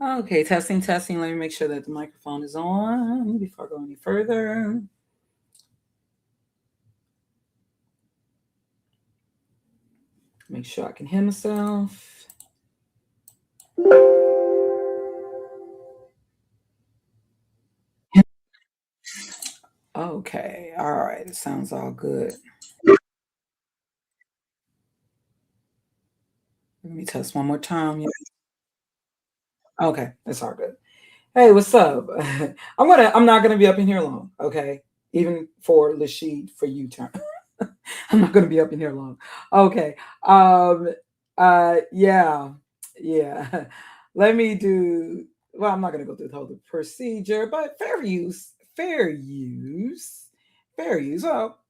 Okay, testing, testing. Let me make sure that the microphone is on before I go any further. Make sure I can hear myself. Okay, all right. It sounds all good. Let me test one more time. Yeah. Okay, that's all good. Hey, what's up? I'm not gonna be up in here long, okay? Even for Lashid, for you turn. I'm not gonna be up in here long. Okay. Um yeah. Yeah. Let me do well, I'm not gonna go through the whole procedure, but fair use. Well,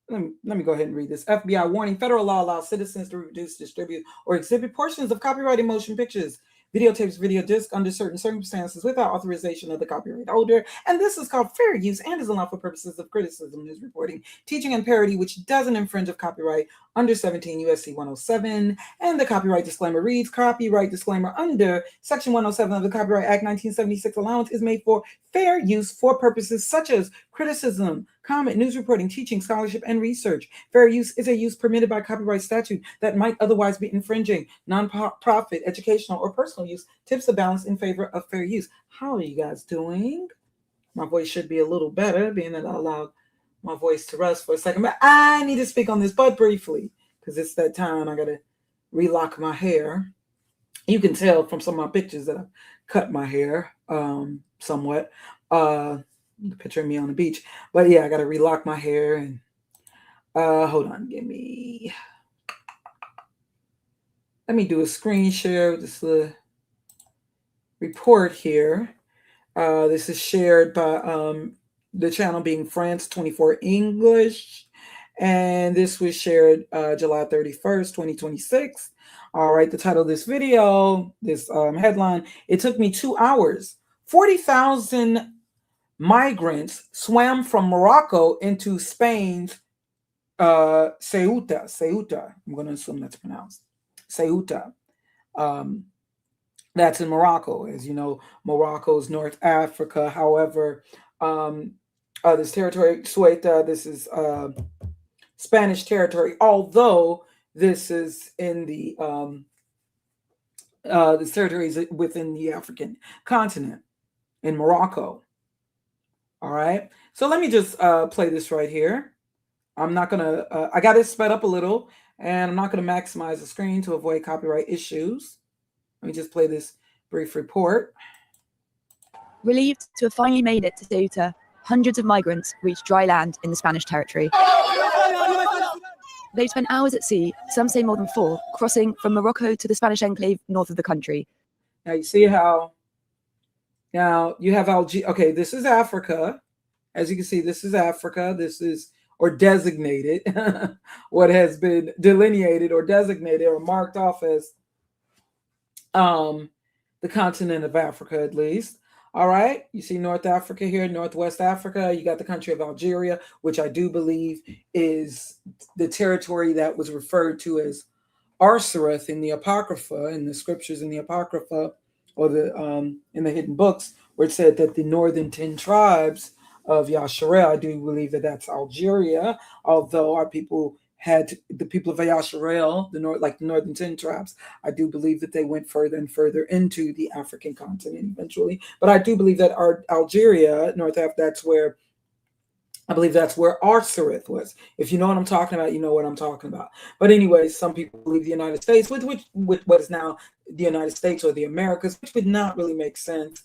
let me go ahead and read this. FBI warning: federal law allows citizens to reproduce, distribute, or exhibit portions of copyrighted motion pictures, videotapes, video disc under certain circumstances without authorization of the copyright holder. And this is called fair use and is allowed for purposes of criticism, news reporting, teaching, and parody, which doesn't infringe of copyright under 17 U.S.C. 107. And the copyright disclaimer reads: copyright disclaimer under Section 107 of the Copyright Act 1976 allowance is made for fair use for purposes such as criticism, comment, news reporting, teaching, scholarship, and research. Fair use is a use permitted by copyright statute that might otherwise be infringing. Non-profit, educational, or personal use tips the balance in favor of fair use. How are you guys doing? My voice should be a little better, being that I allowed my voice to rest for a second. But I need to speak on this, but briefly, because it's that time I got to relock my hair. You can tell from some of my pictures that I've cut my hair somewhat. The picture of me on the beach. But yeah, I got to relock my hair and hold on, let me do a screen share with this report here. This is shared by the channel being France 24 English, and this was shared July 31st, 2026. All right, the title of this video, this headline: it took me 2 hours. 40,000 migrants swam from Morocco into Spain's Ceuta. I'm going to assume that's pronounced Ceuta. Um, that's in Morocco. As you know, Morocco is North Africa. However, this territory, Ceuta, this is Spanish territory, although this is in the this territory is within the African continent in Morocco. All right. So let me just play this right here. I'm not going to, I got it sped up a little, and I'm not going to maximize the screen to avoid copyright issues. Let me just play this brief report. Relieved to have finally made it to Ceuta, hundreds of migrants reached dry land in the Spanish territory. They've spent hours at sea, some say more than 4, crossing from Morocco to the Spanish enclave north of the country. Now you see how, now you have Algeria. Okay, this is Africa. As you can see, this is Africa. This is, or designated, what has been delineated or designated or marked off as the continent of Africa, at least. All right, you see North Africa here, Northwest Africa. You got the country of Algeria, which I do believe is the territory that was referred to as Arsareth in the Apocrypha, in the scriptures in the Apocrypha, or the in the hidden books, where it said that the northern 10 tribes of Yasharel, I do believe that that's Algeria, although our people had the people of Yasharel, the northern 10 tribes, I do believe that they went further and further into the African continent eventually. But I do believe that Algeria, North Africa, I believe that's where Arsareth was. If you know what I'm talking about, you know what I'm talking about. But anyways, some people believe the United States, with what is now the United States or the Americas, which would not really make sense.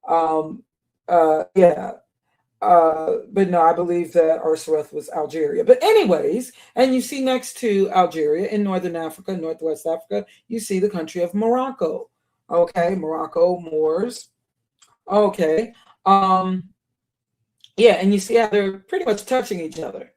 Yeah. But no, I believe that Arsareth was Algeria. But anyways, and you see next to Algeria in Northern Africa, Northwest Africa, you see the country of Morocco. Okay, Morocco, Moors. Okay. Yeah, and you see how they're pretty much touching each other.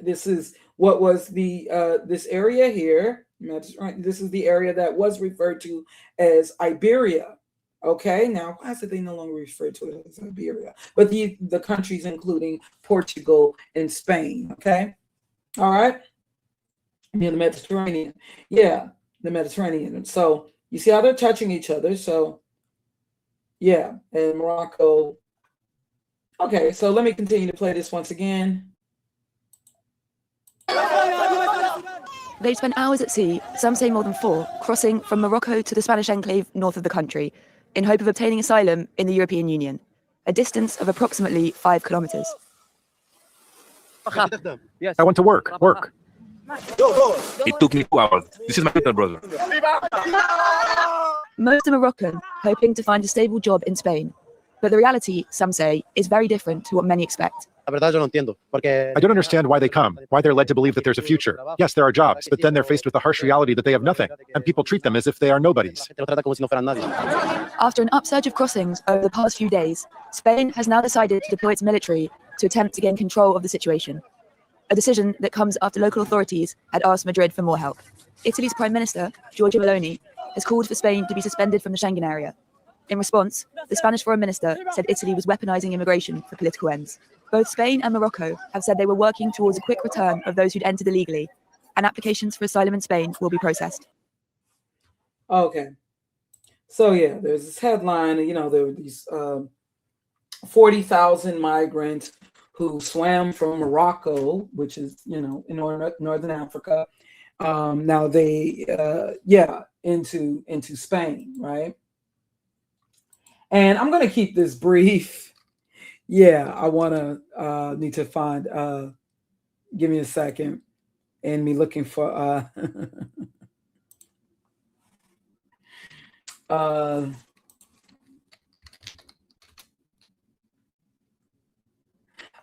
This is what was the this area here. This is the area that was referred to as Iberia. Okay, now why is it they no longer refer to it as Iberia? But the countries including Portugal and Spain. Okay, all right, near the Mediterranean. Yeah, the Mediterranean. And so you see how they're touching each other. So Yeah, and Morocco. Okay, so let me continue to play this once again. They spent hours at sea, some say more than 4, crossing from Morocco to the Spanish enclave north of the country, in hope of obtaining asylum in the European Union, a distance of approximately 5 kilometers. Yes. I want to work. It took me 2 hours. This is my little brother. Most are Moroccan, hoping to find a stable job in Spain. But the reality, some say, is very different to what many expect. I don't understand why they come, why they're led to believe that there's a future. Yes, there are jobs, but then they're faced with the harsh reality that they have nothing, and people treat them as if they are nobodies. After an upsurge of crossings over the past few days, Spain has now decided to deploy its military to attempt to gain control of the situation. A decision that comes after local authorities had asked Madrid for more help. Italy's Prime Minister, Giorgia Meloni, has called for Spain to be suspended from the Schengen area. In response, the Spanish Foreign Minister said Italy was weaponizing immigration for political ends. Both Spain and Morocco have said they were working towards a quick return of those who'd entered illegally, and applications for asylum in Spain will be processed. Okay. So yeah, there's this headline, there were these 40,000 migrants who swam from Morocco, which is, in Northern Africa. Now they, into Spain, right? And I'm going to keep this brief. Yeah, I want to need to find, give me a second, and me looking for,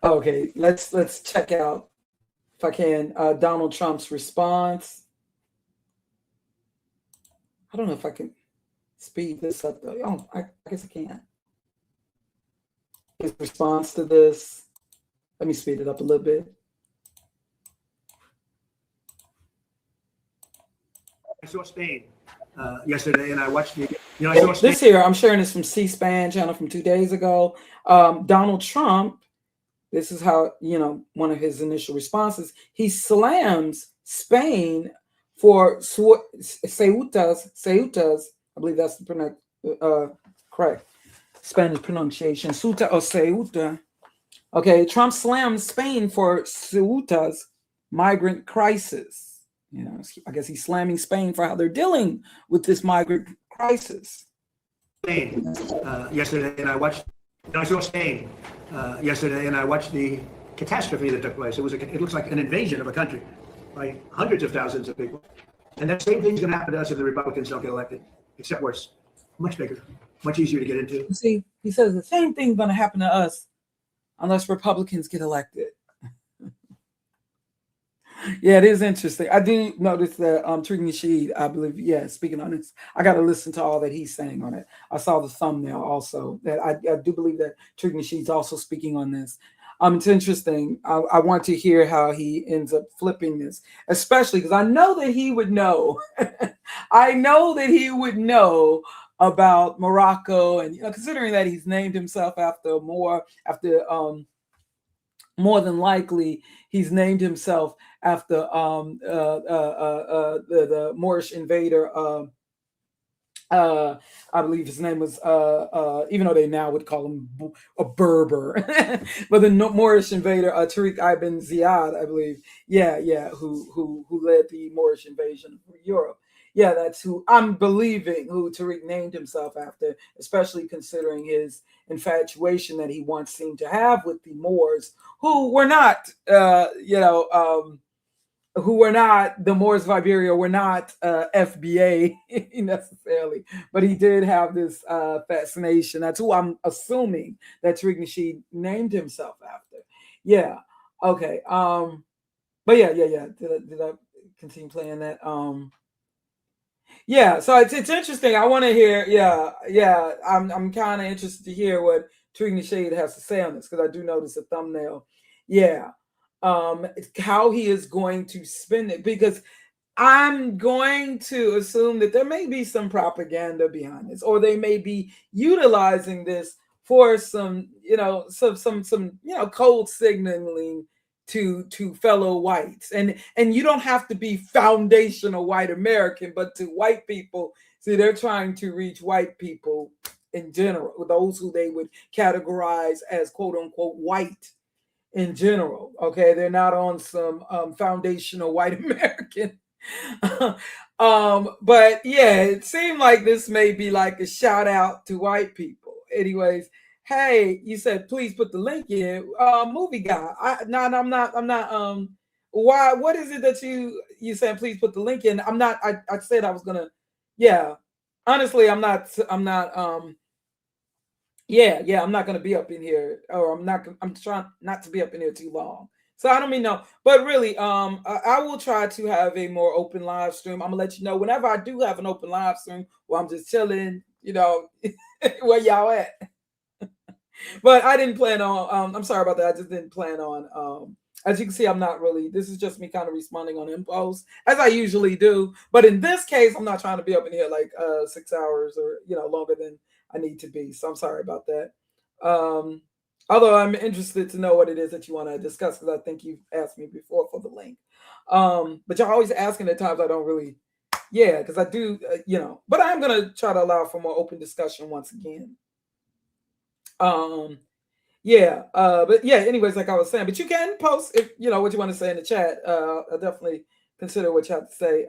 okay, let's check out, if I can, Donald Trump's response. I don't know if I can speed this up though. Oh, I guess I can. His response to this. Let me speed it up a little bit. I saw Spain yesterday, and I watched the. I saw Spain. This here, I'm sharing this from C-SPAN channel from 2 days ago. Donald Trump. This is how, one of his initial responses. He slams Spain for Ceuta's. I believe that's the correct Spanish pronunciation. Ceuta or Ceuta. Okay, Trump slams Spain for Ceuta's migrant crisis. I guess he's slamming Spain for how they're dealing with this migrant crisis. Spain yesterday, and I watched. I saw Spain yesterday, and I watched the catastrophe that took place. It looks like an invasion of a country by hundreds of thousands of people. And that same thing's going to happen to us if the Republicans don't get elected, except worse, much bigger, much easier to get into. See, he says the same thing's going to happen to us unless Republicans get elected. Yeah, it is interesting. I do notice that Tariq Nasheed, I believe, speaking on this, I got to listen to all that he's saying on it. I saw the thumbnail also. That I do believe that Tariq Nasheed's also speaking on this. It's interesting. I want to hear how he ends up flipping this, especially because I know that he would know. I know that he would know about Morocco, and considering that he's named himself after MOOR, more than likely he's named himself after the Moorish invader. I believe his name was, even though they now would call him a Berber, but the Moorish invader, Tariq ibn Ziyad, I believe. Who led the Moorish invasion of Europe. Yeah, that's who I'm believing who Tariq named himself after, especially considering his infatuation that he once seemed to have with the Moors, who were not, who were not the Moors of Iberia, were not FBA necessarily, but he did have this fascination. That's who I'm assuming that Tariq Nasheed named himself after. Yeah. Okay. But yeah. Did I continue playing that? Yeah. So it's interesting. I want to hear. Yeah. I'm kind of interested to hear what Tariq Nasheed has to say on this, because I do notice a thumbnail. Yeah. How he is going to spin it, because I'm going to assume that there may be some propaganda behind this, or they may be utilizing this for some cold signaling to fellow whites, and you don't have to be foundational white American, but to white people. See, they're trying to reach white people in general, those who they would categorize as quote unquote white in general. Okay, they're not on some foundational white American. But yeah, it seemed like this may be like a shout out to white people. Anyways, hey, you said please put the link in. Movie guy. I'm not. Why? What is it that you said? Please put the link in. I'm not. I said I was gonna. Yeah. Honestly, I'm not. Yeah, I'm not gonna be up in here, or I'm trying not to be up in here too long. So I don't mean no, but really, I will try to have a more open live stream. I'm gonna let you know whenever I do have an open live stream where I'm just chilling, where y'all at. But I didn't plan on. I'm sorry about that. I just didn't plan on. As you can see, I'm not really. This is just me kind of responding on impulse, as I usually do. But in this case, I'm not trying to be up in here like 6 hours or longer than I need to be. So I'm sorry about that. Although I'm interested to know what it is that you want to discuss, because I think you've asked me before for the link. But you're always asking at times I don't really, because I do, but I'm going to try to allow for more open discussion once again. But yeah, anyways, like I was saying, but you can post if what you want to say in the chat. I'll definitely consider what you have to say.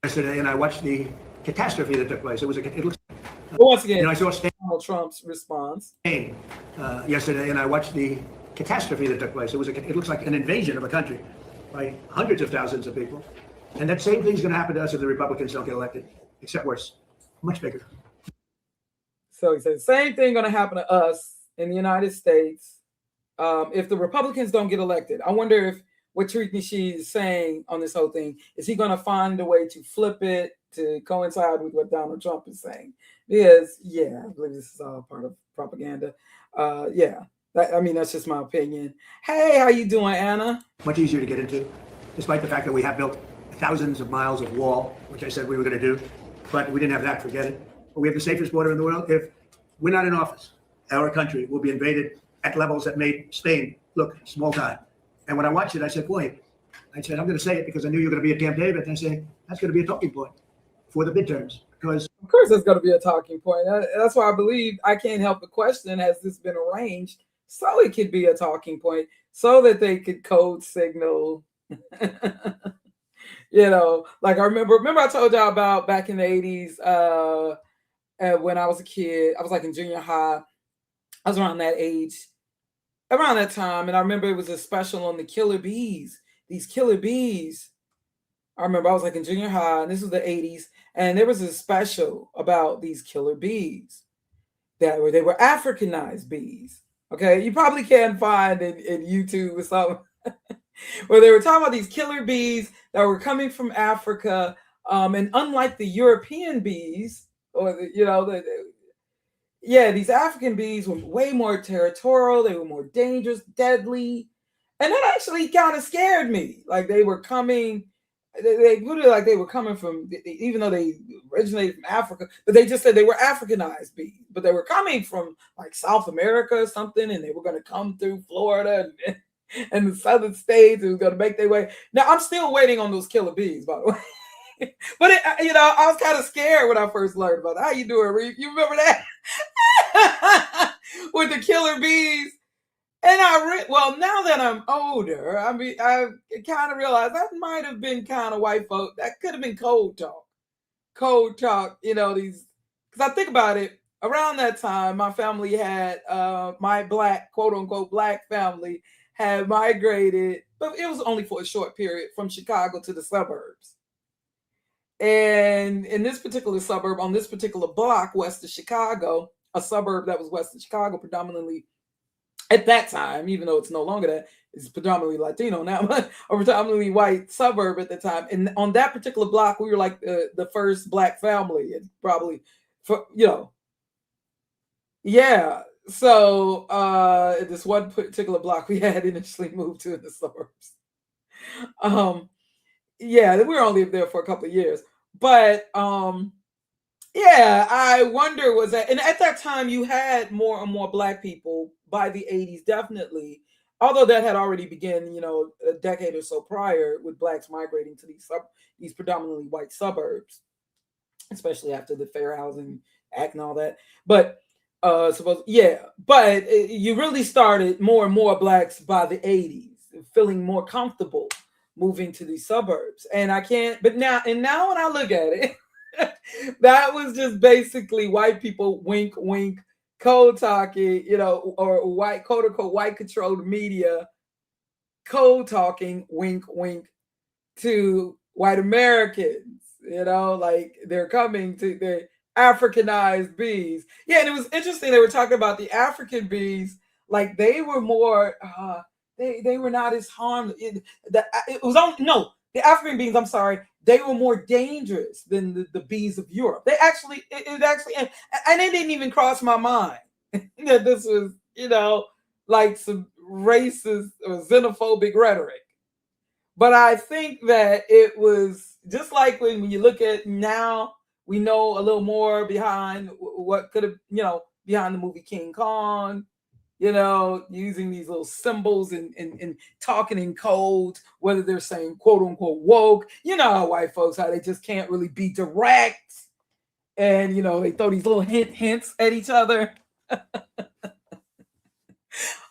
Yesterday, and I watched the catastrophe that took place. It looks. But once again, I saw Donald Trump's response yesterday, and I watched the catastrophe that took place. It looks like an invasion of a country by hundreds of thousands of people, and that same thing's going to happen to us if the Republicans don't get elected, except worse, much bigger. So he said, same thing going to happen to us in the United States if the Republicans don't get elected. I wonder if what Tariq Nasheed is saying on this whole thing, is he going to find a way to flip it to coincide with what Donald Trump is saying? Because, I believe this is all part of propaganda. That's just my opinion. Hey, how you doing, Anna? Much easier to get into, despite the fact that we have built thousands of miles of wall, which I said we were going to do, but we didn't have that, forget it. But we have the safest border in the world. If we're not in office, our country will be invaded at levels that made Spain look small time. And when I watched it, I said, I'm going to say it because I knew you were going to be at Camp David. And I say, that's going to be a talking point for the midterms. Because of course, it's going to be a talking point. That's why I believe I can't help but question, has this been arranged so it could be a talking point, so that they could code signal. Like I remember I told y'all about back in the 80s when I was a kid. I was like in junior high. I was around that age, around that time. And I remember it was a special on the killer bees, these killer bees. I remember I was like in junior high, and this was the 80s. And there was a special about these killer bees they were Africanized bees. Okay. You probably can't find in YouTube or something where they were talking about these killer bees that were coming from Africa. And unlike the European bees, or these African bees were way more territorial. They were more dangerous, deadly. And that actually kind of scared me. Like they were coming, they put it like they were coming from, even though they originated from Africa, but they just said they were Africanized bees, but they were coming from like South America or something, and they were going to come through Florida and the southern states, and was going to make their way. Now, I'm still waiting on those killer bees, by the way. But, I was kind of scared when I first learned about it. How you doing, Reef? You remember that? With the killer bees. And now that I'm older, I kind of realized that might have been kind of white folk. That could have been code talk. Because I think about it, around that time, my family had, my black, quote unquote, black family had migrated, but it was only for a short period, from Chicago to the suburbs. And in this particular suburb, on this particular block west of Chicago, a suburb that was west of Chicago, predominantly at that time, even though it's no longer that, it's predominantly Latino now, but a predominantly white suburb at the time. And on that particular block, we were like the first black family, and probably, So this one particular block we had initially moved to in the suburbs. We were only there for a couple of years, but I wonder, was that, and at that time you had more and more black people by the 80s, definitely, although that had already begun, a decade or so prior, with blacks migrating to these predominantly white suburbs. especially after the Fair Housing Act and all that. But but you really started more and more blacks by the 80s feeling more comfortable moving to these suburbs. And I can't, but now when I look at it, that was just basically white people wink, wink, code talking, or white, quote unquote, white controlled media code talking, wink, wink, to white Americans, like they're coming to the Africanized bees. Yeah, and it was interesting. They were talking about the African bees, like they were more, they were not as harmless. The African bees, I'm sorry, they were more dangerous than the bees of Europe. They actually, and it didn't even cross my mind that this was, like some racist or xenophobic rhetoric. But I think that it was just like when you look at now, we know a little more behind what could have, behind the movie King Kong, using these little symbols and talking in codes, whether they're saying quote unquote woke, how white folks, how they just can't really be direct. And, they throw these little hints at each other.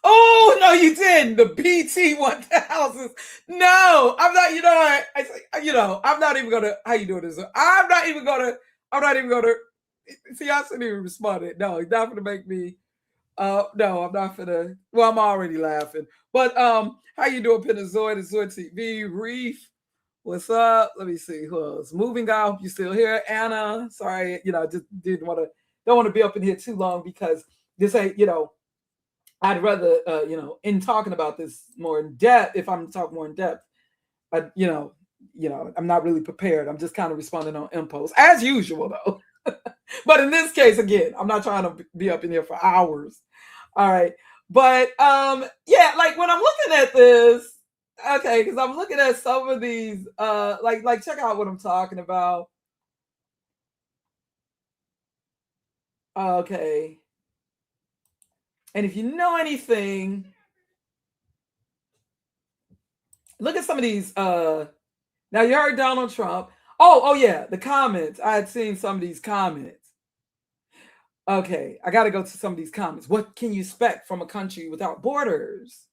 Oh, no, you didn't. The BT 1000s. No, I'm not, I'm not even going to, how you doing this? I'm not even going to, see, I shouldn't even respond. No, he's not going to make me, no, I'm not going to, well, I'm already laughing. But how you doing, Pinazoid, Zoid TV, Reef, what's up? Let me see who else. Moving Guy, hope you still here. Anna, sorry, I just don't want to be up in here too long because this ain't, I'd rather, in talking about this more in depth, if I'm talking more in depth, I'm not really prepared. I'm just kind of responding on impulse, as usual, though. But in this case, again, I'm not trying to be up in here for hours. All right. But, like when I'm looking at this, okay, because I'm looking at some of these, like check out what I'm talking about. Okay. And if you know anything, look at some of these. Now you heard Donald Trump. Oh yeah, the comments. I had seen some of these comments. Okay, I got to go to some of these comments. What can you expect from a country without borders?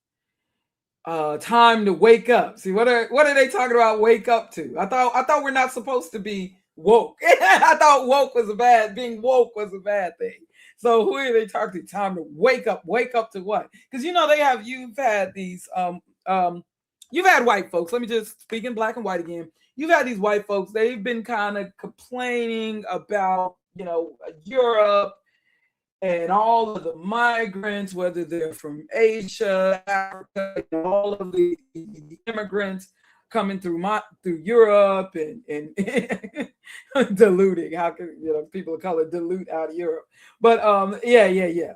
Time to wake up. See, what are they talking about? Wake up to? I thought we're not supposed to be woke. I thought being woke was a bad thing. So who are they talking to? Time to wake up. Wake up to what? Because you've had these you've had white folks. Let me just speak in black and white again. You've had these white folks. They've been kind of complaining about Europe and all of the migrants, whether they're from Asia, Africa, all of the immigrants coming through Europe and diluting. How can people of color dilute out of Europe? But yeah.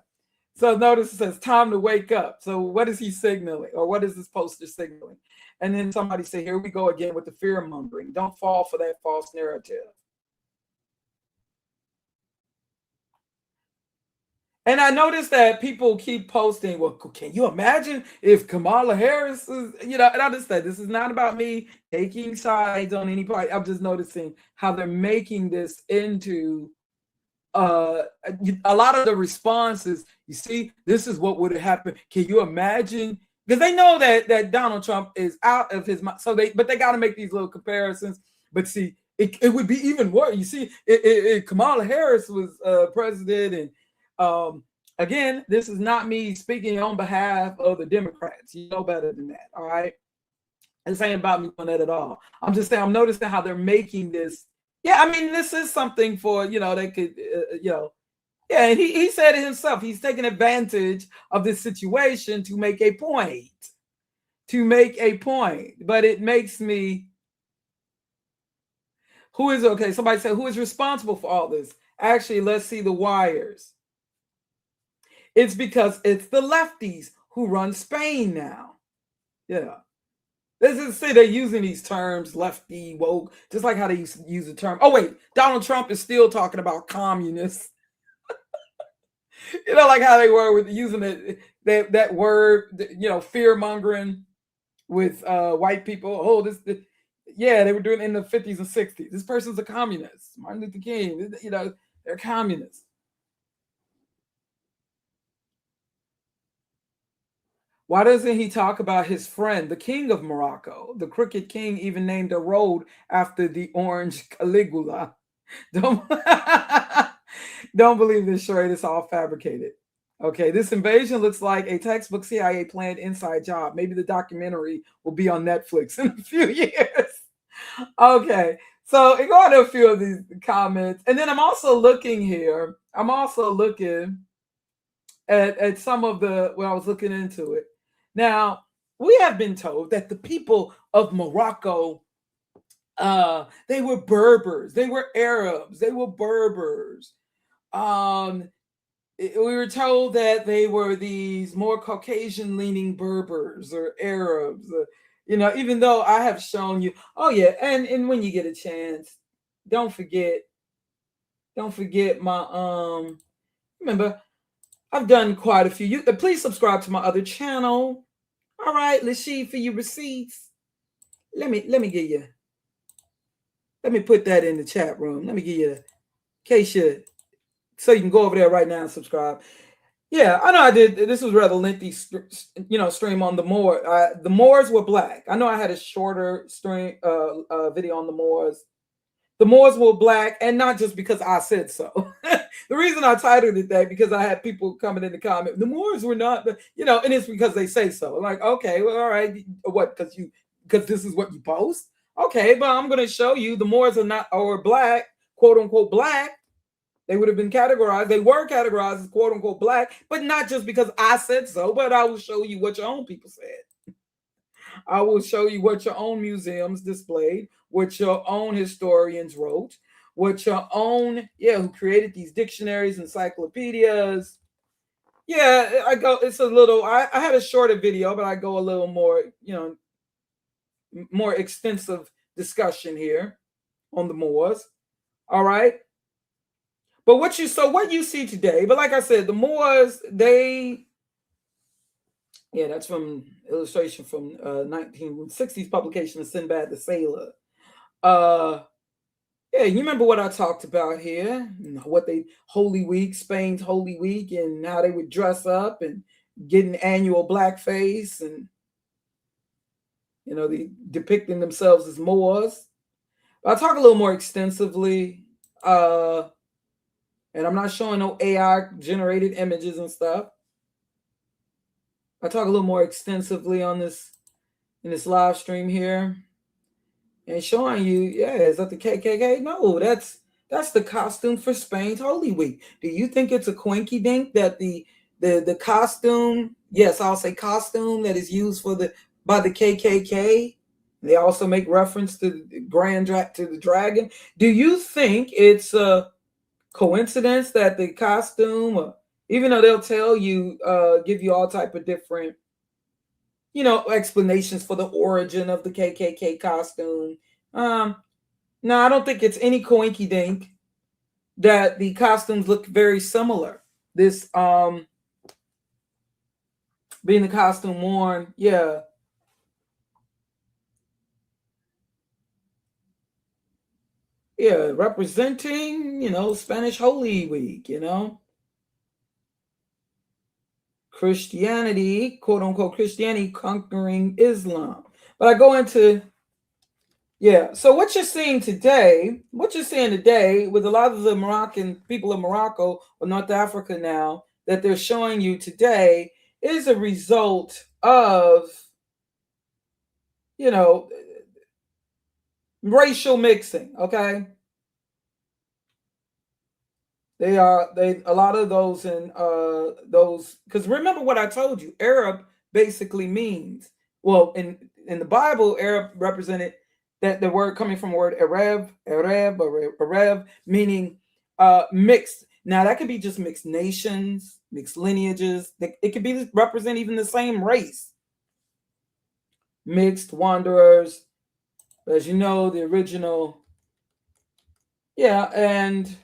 So notice it says time to wake up. So what is he signaling, or what is this poster signaling? And then somebody say, here we go again with the fear mongering. Don't fall for that false narrative. And I noticed that people keep posting, well, can you imagine if Kamala Harris is, and I understand this is not about me taking sides on any party. I'm just noticing how they're making this into a lot of the responses. You see, this is what would have happened. Can you imagine? Because they know that Donald Trump is out of his mind. But they got to make these little comparisons. But see, it would be even worse. You see, Kamala Harris was president, and again, this is not me speaking on behalf of the Democrats. You know better than that, all right? This ain't about me doing that at all. I'm just saying, I'm noticing how they're making this. Yeah, I mean, this is something for, they could, yeah, and he said it himself. He's taking advantage of this situation to make a point. But it makes me, somebody said, who is responsible for all this? Actually, let's see the wires. It's because it's the lefties who run Spain now. Yeah. They're using these terms, lefty, woke, just like how they used to use the term. Oh, wait, Donald Trump is still talking about communists. Like how they were with using that word, fear mongering with white people. Yeah, they were doing it in the 50s and 60s. This person's a communist. Martin Luther King, you know, they're communists. Why doesn't he talk about his friend, the king of Morocco? The crooked king even named a road after the orange Caligula. Don't, don't believe this charade. It's all fabricated. Okay, this invasion looks like a textbook CIA planned inside job. Maybe the documentary will be on Netflix in a few years. Okay, so go on to a few of these comments. And then I'm also looking here. I'm also looking at some of the, when I was looking into it. Now, we have been told that the people of Morocco, they were Berbers, they were Arabs, they were Berbers. We were told that they were these more Caucasian-leaning Berbers or Arabs, you know, even though I have shown you. Oh yeah, and when you get a chance, don't forget my remember, I've done quite a few. Please subscribe to my other channel. All right, Lashid, for your receipts. Let me give you. Let me put that in the chat room. Let me give you, in case you, so you can go over there right now and subscribe. Yeah, I know I did. This was rather lengthy, you know, stream on the Moor. The Moors were black. I know I had a shorter stream video on the Moors. The Moors were black, and not just because I said so. The reason I titled it that, because I had people coming in the comment, the Moors were not, you know, and it's because they say so. I'm like, okay, well, all right, what? Because this is what you post. Okay, but I'm going to show you the Moors are not, or black, quote unquote black. They would have been categorized. They were categorized as quote unquote black, but not just because I said so. But I will show you what your own people said. I will show you what your own museums displayed, what your own historians wrote, what your own, who created these dictionaries, encyclopedias. Yeah, I go, it's a little, I had a shorter video, but I go a little more, you know, more extensive discussion here on the Moors. All right. But what you see today, but like I said, the Moors, that's from illustration from 1960s publication of Sinbad the Sailor. You remember what I talked about here, what Holy Week, Spain's Holy Week, and how they would dress up and get an annual blackface, and you know, depicting themselves as Moors. I'll talk a little more extensively, and I'm not showing no AI generated images and stuff. I talk a little more extensively on this in this live stream here, and showing you, is that the KKK? No, that's the costume for Spain's Holy Week. Do you think it's a quinky dink that the costume, yes, I'll say costume, that is used by the KKK? They also make reference to the dragon. Do you think it's a coincidence that the costume, even though they'll tell you, give you all type of different, you know, explanations for the origin of the KKK costume. No, I don't think it's any coinky dink that the costumes look very similar. This being the costume worn, representing, you know, Spanish Holy Week, you know, Christianity, quote unquote Christianity conquering Islam. But I go into, so what you're seeing today with a lot of the Moroccan people of Morocco or North Africa now, that they're showing you today, is a result of, you know, racial mixing. Okay, a lot of those, and those, because remember what I told you, Arab basically means, well, in the Bible, Arab represented, that the word coming from the word Arab, meaning mixed. Now that could be just mixed nations, mixed lineages. It could be represent even the same race. Mixed wanderers, as you know, the original. And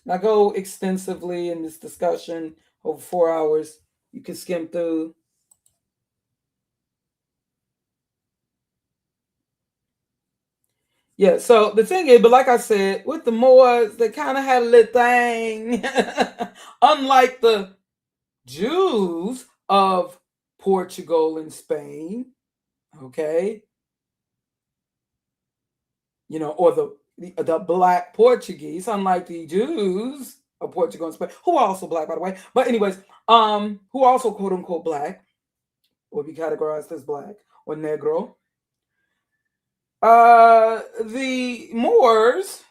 I go extensively in this discussion over 4 hours. You can skim through. Yeah, so the thing is, but like I said, with the Moors, they kind of had a little thing. Unlike the Jews of Portugal and Spain, okay, you know, or the black Portuguese, unlike the Jews of Portugal and Spain, who are also black, by the way. But anyways, who also quote unquote black, or be categorized as black or negro. The Moors,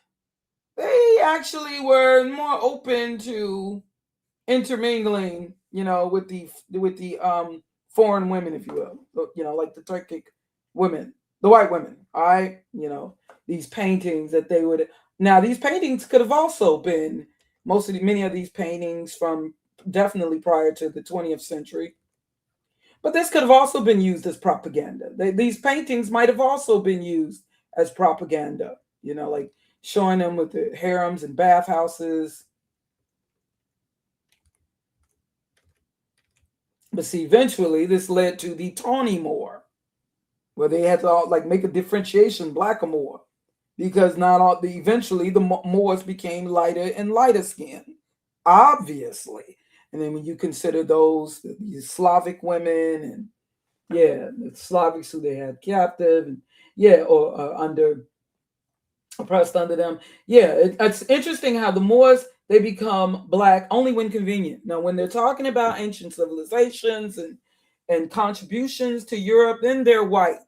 they actually were more open to intermingling, you know, with the foreign women, if you will, you know, like the Turkic women, the white women. All right, you know, these paintings that they would. Now, these paintings could have also been many of these paintings from definitely prior to the 20th century. But this could have also been used as propaganda. These paintings might have also been used as propaganda, you know, like showing them with the harems and bathhouses. But see, eventually this led to the tawny Moor, where they had to like make a differentiation, black or Moor, because not all eventually the Moors became lighter and lighter skin, obviously. And then when you consider these Slavic women and yeah, the Slavics who they had captive and yeah, or oppressed under them. Yeah, it's interesting how the Moors, they become black only when convenient. Now, when they're talking about ancient civilizations and contributions to Europe, then they're white.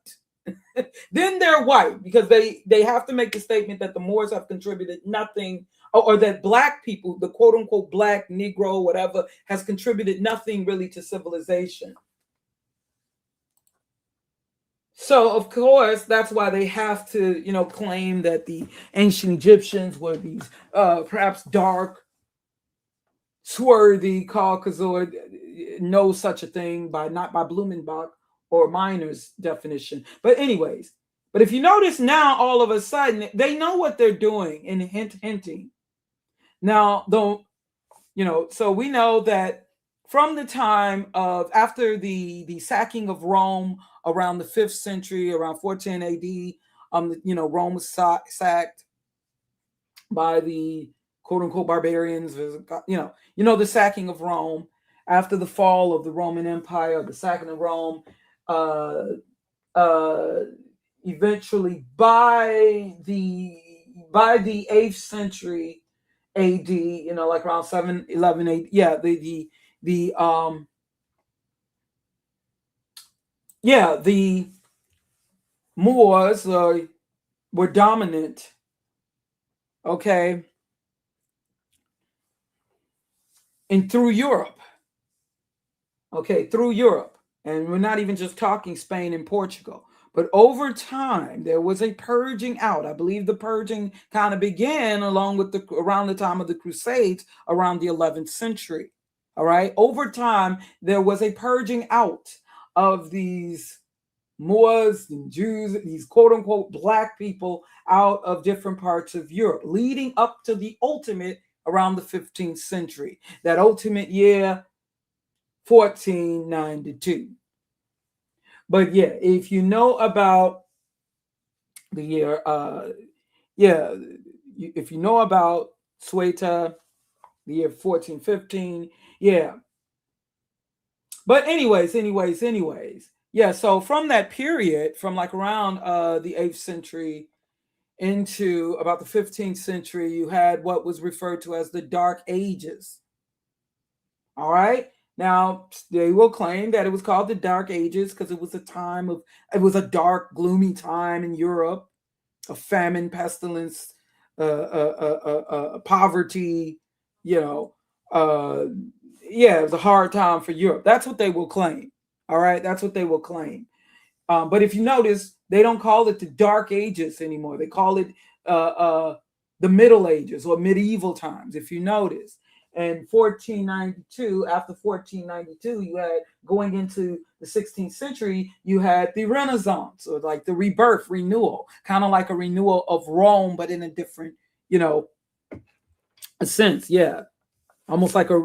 Then they're white because they have to make the statement that the Moors have contributed nothing, or that black people, the quote unquote black Negro, whatever, has contributed nothing really to civilization. So, of course, that's why they have to, you know, claim that the ancient Egyptians were these perhaps dark, swarthy Caucasoid. No such a thing not by Blumenbach or Miner's definition. But anyways, but if you notice now, all of a sudden, they know what they're doing and hinting. Now, though, you know, so we know that from the time of after the sacking of Rome around the 5th century, around 410 AD, you know, Rome was sacked by the quote unquote barbarians. You know the sacking of Rome after the fall of the Roman Empire, the sacking of Rome. Eventually, by the 8th century AD, you know, like around 711 AD, yeah, the Moors were dominant, okay, and through Europe, and we're not even just talking Spain and Portugal, but over time there was a purging out. I believe the purging kind of began around the time of the Crusades, around the 11th century. All right, over time there was a purging out of these Moors and Jews, these quote unquote black people out of different parts of Europe, leading up to the ultimate around the 15th century, that ultimate year 1492. But yeah, if you know about the year, if you know about Cueta, the year 1415, yeah. But anyways, yeah. So from that period, from like around the 8th century into about the 15th century, you had what was referred to as the Dark Ages. All right. Now, they will claim that it was called the Dark Ages because it was a dark, gloomy time in Europe of famine, pestilence, poverty, you know. Yeah, it was a hard time for Europe. That's what they will claim. All right. That's what they will claim. But if you notice, they don't call it the Dark Ages anymore. They call it the Middle Ages or medieval times, if you notice. And 1492, after 1492, you had going into the 16th century, you had the Renaissance, or like the rebirth, renewal, kind of like a renewal of Rome, but in a different, you know, a sense. Yeah. Almost like a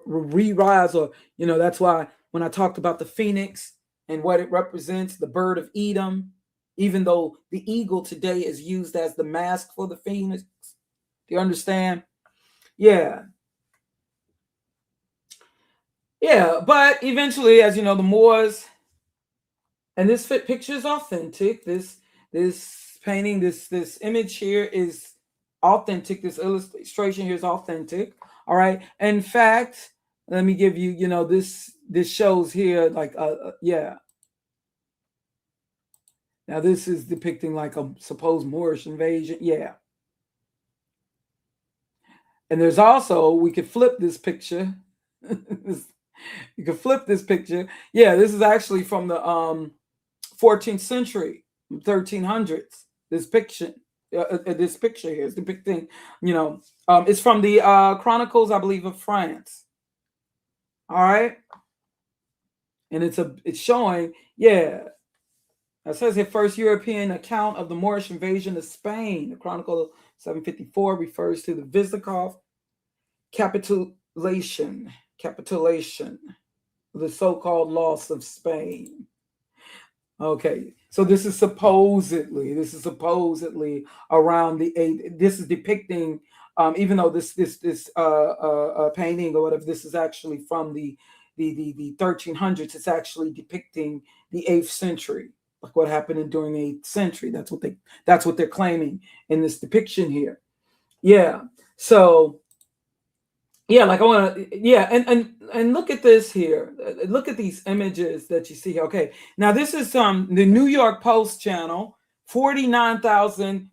re-rise, or, you know, that's why when I talked about the phoenix and what it represents, the bird of Edom, even though the eagle today is used as the mask for the phoenix. Do you understand? Yeah. Yeah, but eventually, as you know, the Moors, and this picture is authentic. This painting, this image here is authentic. This illustration here is authentic. All right. In fact, let me give you, you know, this shows here like yeah. Now this is depicting like a supposed Moorish invasion. Yeah. And there's also, we could flip this picture. You can flip this picture. Yeah, this is actually from the 14th century, 1300s. This picture here is depicting, you know, it's from the Chronicles, I believe, of France. All right, and it's showing, yeah. It says here, first European account of the Moorish invasion of Spain. The Chronicle 754 refers to the Visigoth capitulation, the so-called loss of Spain. Okay, so this is supposedly around the 8th. This is depicting, even though this painting or whatever, this is actually from the 1300s. It's actually depicting the 8th century, like what happened during the 8th century. That's what they're claiming in this depiction here. Yeah. So yeah, like I want to, yeah, and look at this here. Look at these images that you see here. Okay, now this is the New York Post channel. 49,000.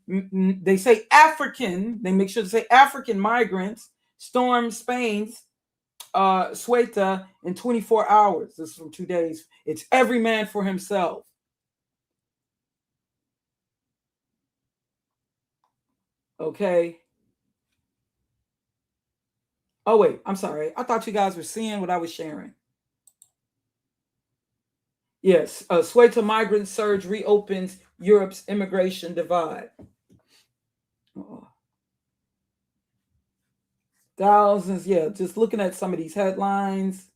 They say African. They make sure to say African migrants storm Spain's Cueta in 24 hours. This is from 2 days. It's every man for himself. Okay. Oh, wait, I'm sorry. I thought you guys were seeing what I was sharing. Yes, Cueta migrant surge reopens Europe's immigration divide. Thousands, yeah, just looking at some of these headlines.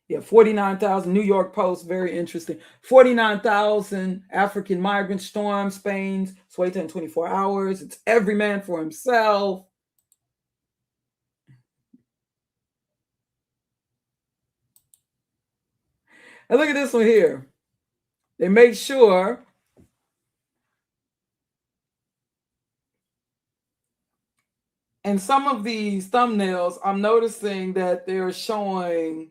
Yeah, 49,000, New York Post, very interesting. 49,000 African migrants storm Spain's Cueta in 24 hours. It's every man for himself. And look at this one here. They make sure and some of these thumbnails, I'm noticing that they're showing.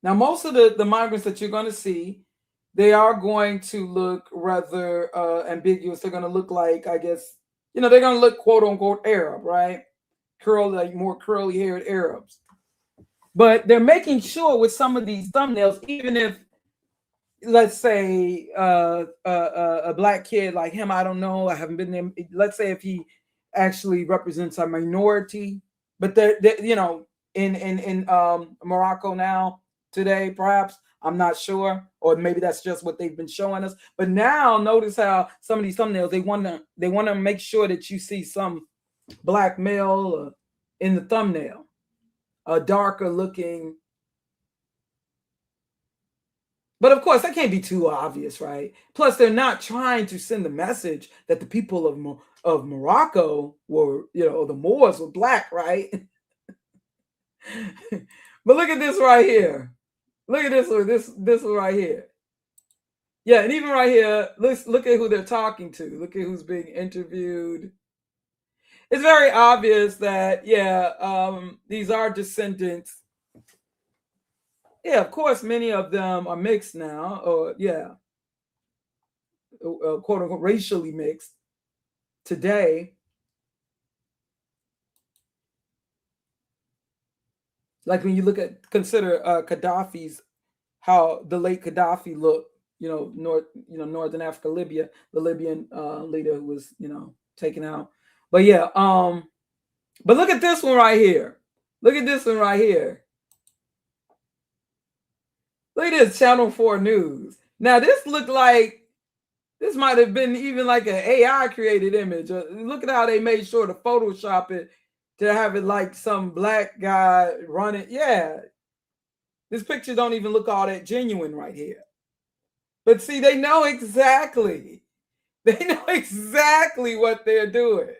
Now, most of the migrants that you're going to see, they are going to look rather ambiguous. They're going to look like, I guess, you know, they're going to look quote unquote Arab, right? Like more curly haired Arabs. But they're making sure with some of these thumbnails, even if, let's say, a black kid like him, I don't know, I haven't been there. Let's say if he actually represents a minority, but they're you know, in Morocco now, today, perhaps, I'm not sure, or maybe that's just what they've been showing us. But now notice how some of these thumbnails, they want to make sure that you see some black male in the thumbnail, a darker looking. But of course, that can't be too obvious, right? Plus, they're not trying to send the message that the people of Morocco were, you know, the Moors were black, right? But look at this right here. Look at this one. This one right here. Yeah, and even right here, look at who they're talking to. Look at who's being interviewed. It's very obvious that, yeah, these are descendants. Yeah, of course, many of them are mixed now, or yeah, quote unquote racially mixed today. Like when you consider Gaddafi's, how the late Gaddafi looked, you know, Northern Africa, Libya, the Libyan leader who was, you know, taken out. But yeah, but look at this one right here. Look at this one right here. Look at this, Channel 4 News. Now this looked like, this might have been even like an AI created image. Look at how they made sure to Photoshop it to have it like some black guy running. Yeah. This picture don't even look all that genuine right here. But see, they know exactly. They know exactly what they're doing.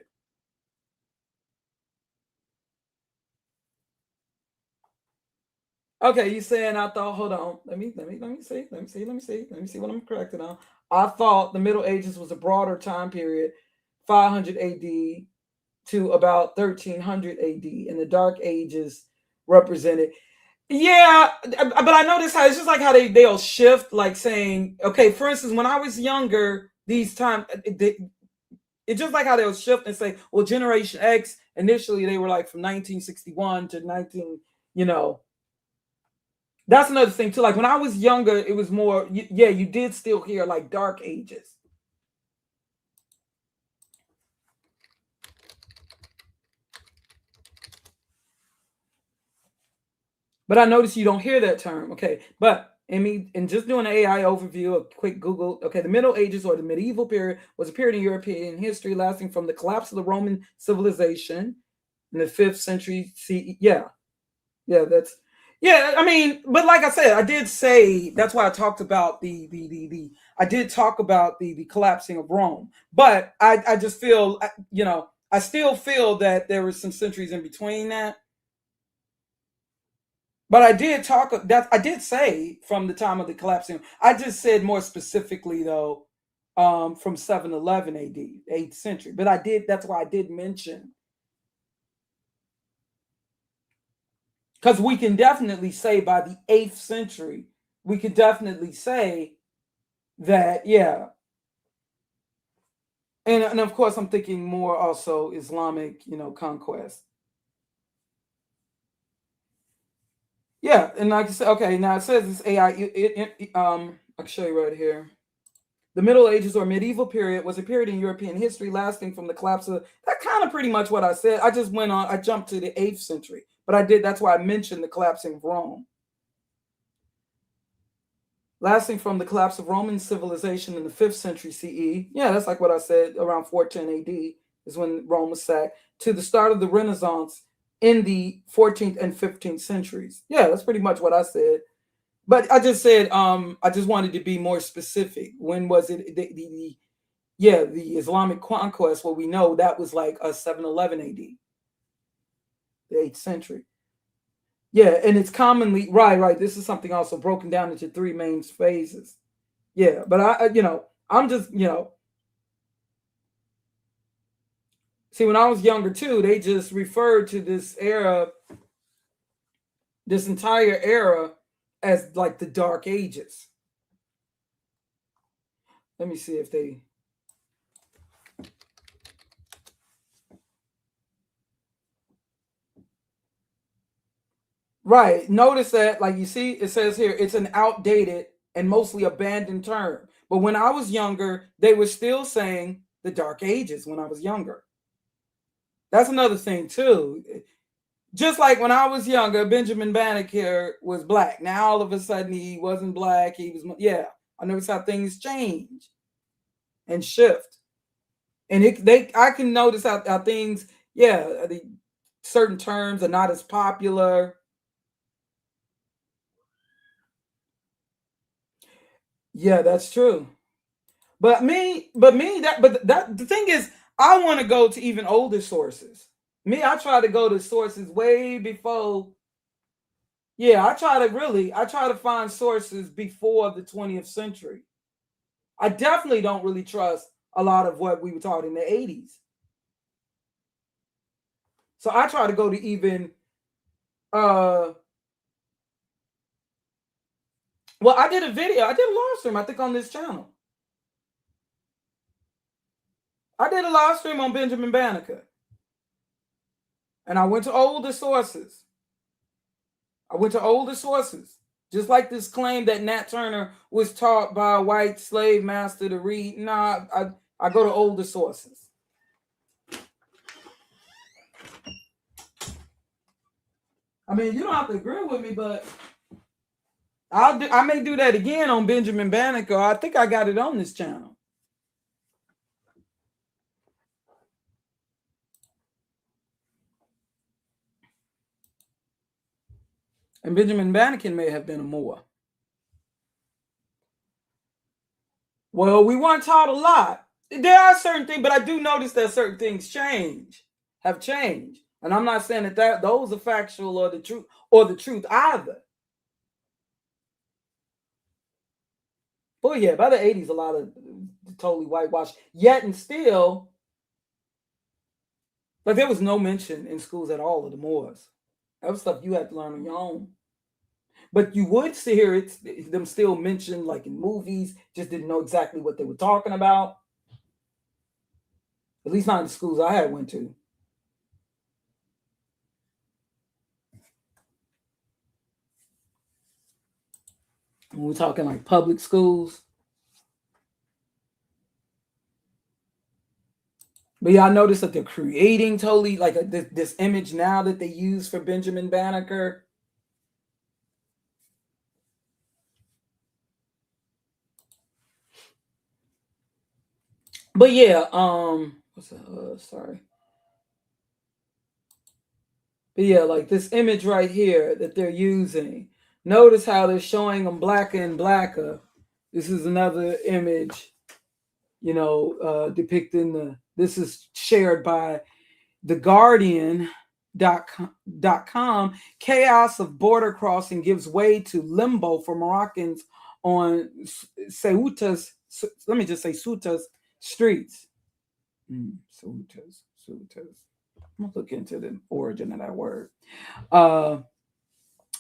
Okay, you saying I thought, hold on. Let me see what I'm correcting on. I thought the Middle Ages was a broader time period, 500 AD to about 1300 AD, and the Dark Ages represented. Yeah, but I noticed how it's just like how they'll shift, like saying, okay, for instance, when I was younger, these times it's just like how they'll shift and say, well, Generation X initially they were like from 1961 to 19, you know. That's another thing too. Like when I was younger, it was more, yeah, you did still hear like Dark Ages. But I noticed you don't hear that term. Okay. But and just doing an AI overview, a quick Google. Okay. The Middle Ages or the medieval period was a period in European history lasting from the collapse of the Roman civilization in the 5th century CE. Yeah. Yeah. I mean, but like I said, I did say that's why I talked about I did talk about the collapsing of Rome. But I just feel, I still feel that there was some centuries in between that. But I did I did say from the time of the collapsing. I just said more specifically though, from 711 AD, 8th century. But that's why I did mention, because we can definitely say by the 8th century, we could definitely say that, yeah. And of course I'm thinking more also Islamic, conquest. Yeah, and like I said, okay, now it says this AI, I can show you right here. The Middle Ages or medieval period was a period in European history lasting from the collapse of, that kind of pretty much what I said. I just went on, I jumped to the 8th century, but that's why I mentioned the collapsing of Rome. Lasting from the collapse of Roman civilization in the 5th century CE. Yeah, that's like what I said, around 410 AD is when Rome was sacked, to the start of the Renaissance in the 14th and 15th centuries. Yeah, that's pretty much what I said. But I just said, I just wanted to be more specific. When was it? The Islamic conquest. Well, we know that was like 711 AD, the 8th century. Yeah, and it's commonly right. This is something also broken down into 3 main phases. Yeah, but I'm just, see, when I was younger too, they just referred to this era, this entire era, as like the Dark Ages. Let me see if they. Right. Notice that, like you see, it says here, it's an outdated and mostly abandoned term. But when I was younger, they were still saying the Dark Ages when I was younger. That's another thing too. Just like when I was younger, Benjamin Banneker was black. Now all of a sudden he wasn't black. He was, yeah. I notice how things change and shift. And I can notice how things, yeah, certain terms are not as popular. Yeah, that's true. But the thing is, I want to go to even older sources. I try to go to sources way before. Yeah, I try to find sources before the 20th century. I definitely don't really trust a lot of what we were taught in the 80s. So I try to go to even well, I did a live stream, I think, on this channel. I did a live stream on Benjamin Banneker. And I went to older sources. Just like this claim that Nat Turner was taught by a white slave master to read. Nah, I go to older sources. I mean, you don't have to agree with me, but I may do that again on Benjamin Banneker. I think I got it on this channel. And Benjamin Banneker may have been a Moor. Well, we weren't taught a lot. There are certain things, but I do notice that certain things have changed. And I'm not saying that those are factual or the truth either. But yeah, by the 80s, a lot of totally whitewashed. Yet and still, like there was no mention in schools at all of the Moors. That was stuff you had to learn on your own. But you would hear them still mentioned, like in movies, just didn't know exactly what they were talking about. At least not in the schools I had went to. When we're talking like public schools. But yeah, I noticed that they're creating totally like this image now that they use for Benjamin Banneker. But yeah, sorry. But yeah, like this image right here that they're using. Notice how they're showing them blacker and blacker. This is another image, depicting this is shared by theguardian.com. Chaos of border crossing gives way to limbo for Moroccans on Ceuta's streets. Ceuta's. I'm gonna look into the origin of that word.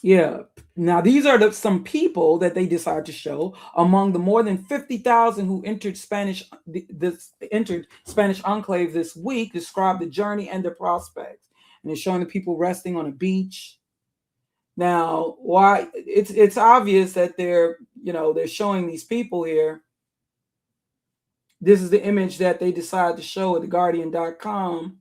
Yeah. Now these are some people that they decided to show among the more than 50,000 who entered Spanish enclave this week. Describe the journey and the prospects, and it's showing the people resting on a beach. Now, why it's obvious that they're showing these people here. This is the image that they decided to show at theguardian.com.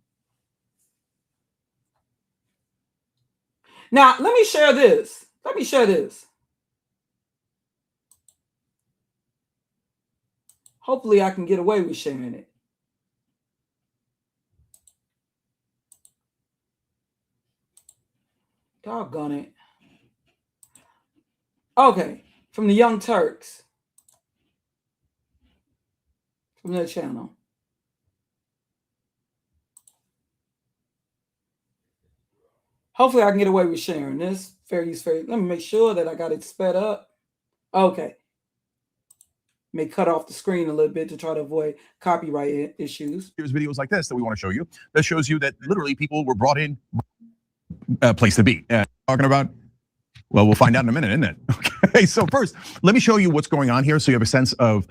Now, let me share this. Hopefully, I can get away with sharing it. Doggone it. Okay, from the Young Turks. From their channel. Hopefully I can get away with sharing this. Let me make sure that I got it sped up. Okay. May cut off the screen a little bit to try to avoid copyright issues. Here's videos like this that we want to show you. That shows you that literally people were brought in a place to be. Talking about, well, we'll find out in a minute, isn't it? Okay, so first, let me show you what's going on here so you have a sense of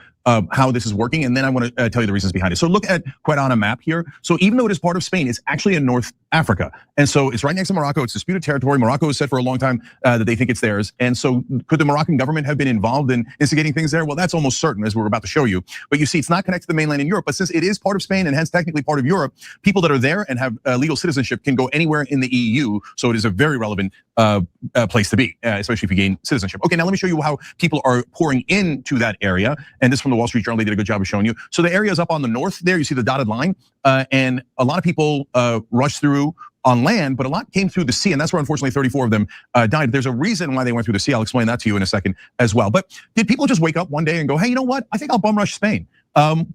how this is working, and then I want to tell you the reasons behind it. So look at Cueta on a map here. So even though it is part of Spain, it's actually in North Africa. And so it's right next to Morocco. It's disputed territory. Morocco has said for a long time that they think it's theirs. And so could the Moroccan government have been involved in instigating things there? Well, that's almost certain, as we're about to show you. But you see, it's not connected to the mainland in Europe, but since it is part of Spain and hence technically part of Europe, people that are there and have legal citizenship can go anywhere in the EU. So it is a very relevant place to be, especially if you gain citizenship. Okay, now let me show you how people are pouring into that area. And this from the Wall Street Journal, they did a good job of showing you. So the area is up on the north there, you see the dotted line, and a lot of people rushed through on land, but a lot came through the sea, and that's where unfortunately 34 of them died. There's a reason why they went through the sea. I'll explain that to you in a second as well. But did people just wake up one day and go, hey, you know what? I think I'll bum rush Spain.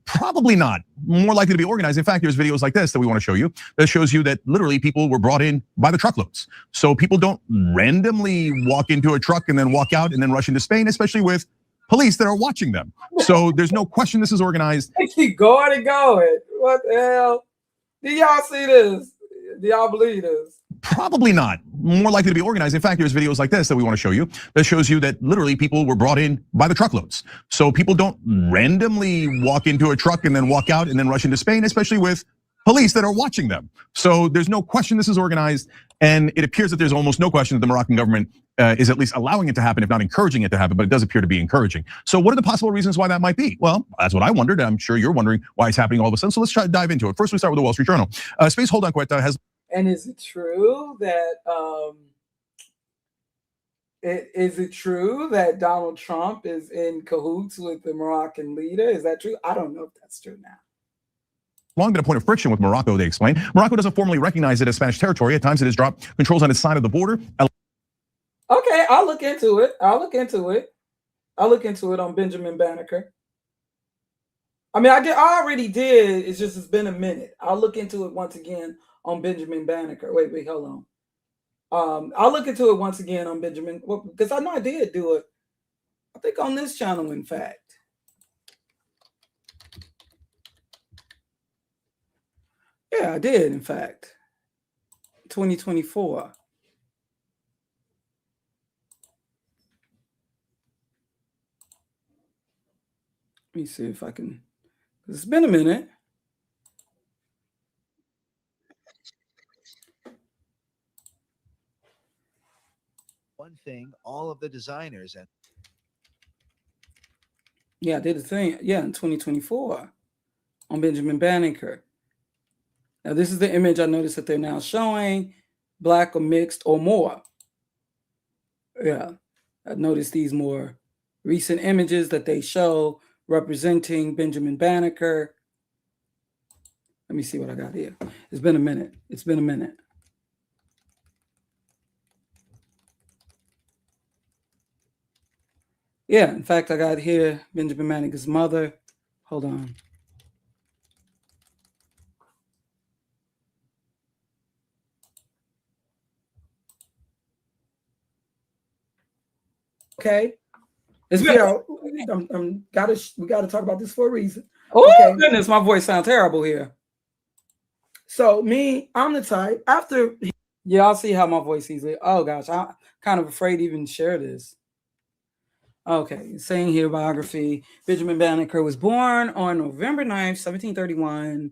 Probably not. More likely to be organized. In fact, there's videos like this that we want to show you that shows you that literally people were brought in by the truckloads. So people don't randomly walk into a truck and then walk out and then rush into Spain, especially with police that are watching them. So there's no question this is organized. They keep going and going. What the hell? Do y'all see this? Do y'all believe this? Probably not. More likely to be organized. In fact, there's videos like this that we want to show you that shows you that literally people were brought in by the truckloads. So people don't randomly walk into a truck and then walk out and then rush into Spain, especially with police that are watching them. So there's no question this is organized, and it appears that there's almost no question that the Moroccan government is at least allowing it to happen, if not encouraging it to happen, but it does appear to be encouraging. So what are the possible reasons why that might be? Well, that's what I wondered. I'm sure you're wondering why it's happening all of a sudden. So let's try to dive into it. First, we start with the Wall Street Journal. Space hold on Cueta has. And is it true that is it true that Donald Trump is in cahoots with the Moroccan leader? Is that true? I don't know if that's true now. Long been a point of friction with Morocco, they explain. Morocco doesn't formally recognize it as Spanish territory. At times it has dropped controls on its side of the border. Okay, I'll look into it. I'll look into it. I'll look into it on Benjamin Banneker. I mean, I already did. It's just it's been a minute. I'll look into it once again on Benjamin Banneker. Wait, hold on. I'll look into it once again on Benjamin, because I know I did do it. I think on this channel, in fact. Yeah, I did, in fact. 2024. Let me see if I can. It's been a minute. One thing, all of the designers and Yeah, I did the thing. Yeah, in 2024 on Benjamin Banneker. Now, this is the image I noticed that they're now showing, black or mixed or more. Yeah, I noticed these more recent images that they show representing Benjamin Banneker. Let me see what I got here. It's been a minute. It's been a minute. Yeah, in fact, I got here Benjamin Banneker's mother. Hold on. Okay. We gotta talk about this for a reason. Oh, okay. Goodness, my voice sounds terrible here. So I'm the type after. Yeah, I'll see how my voice easily. Oh gosh, I'm kind of afraid to even share this. Okay, saying here biography. Benjamin Banneker was born on November 9th, 1731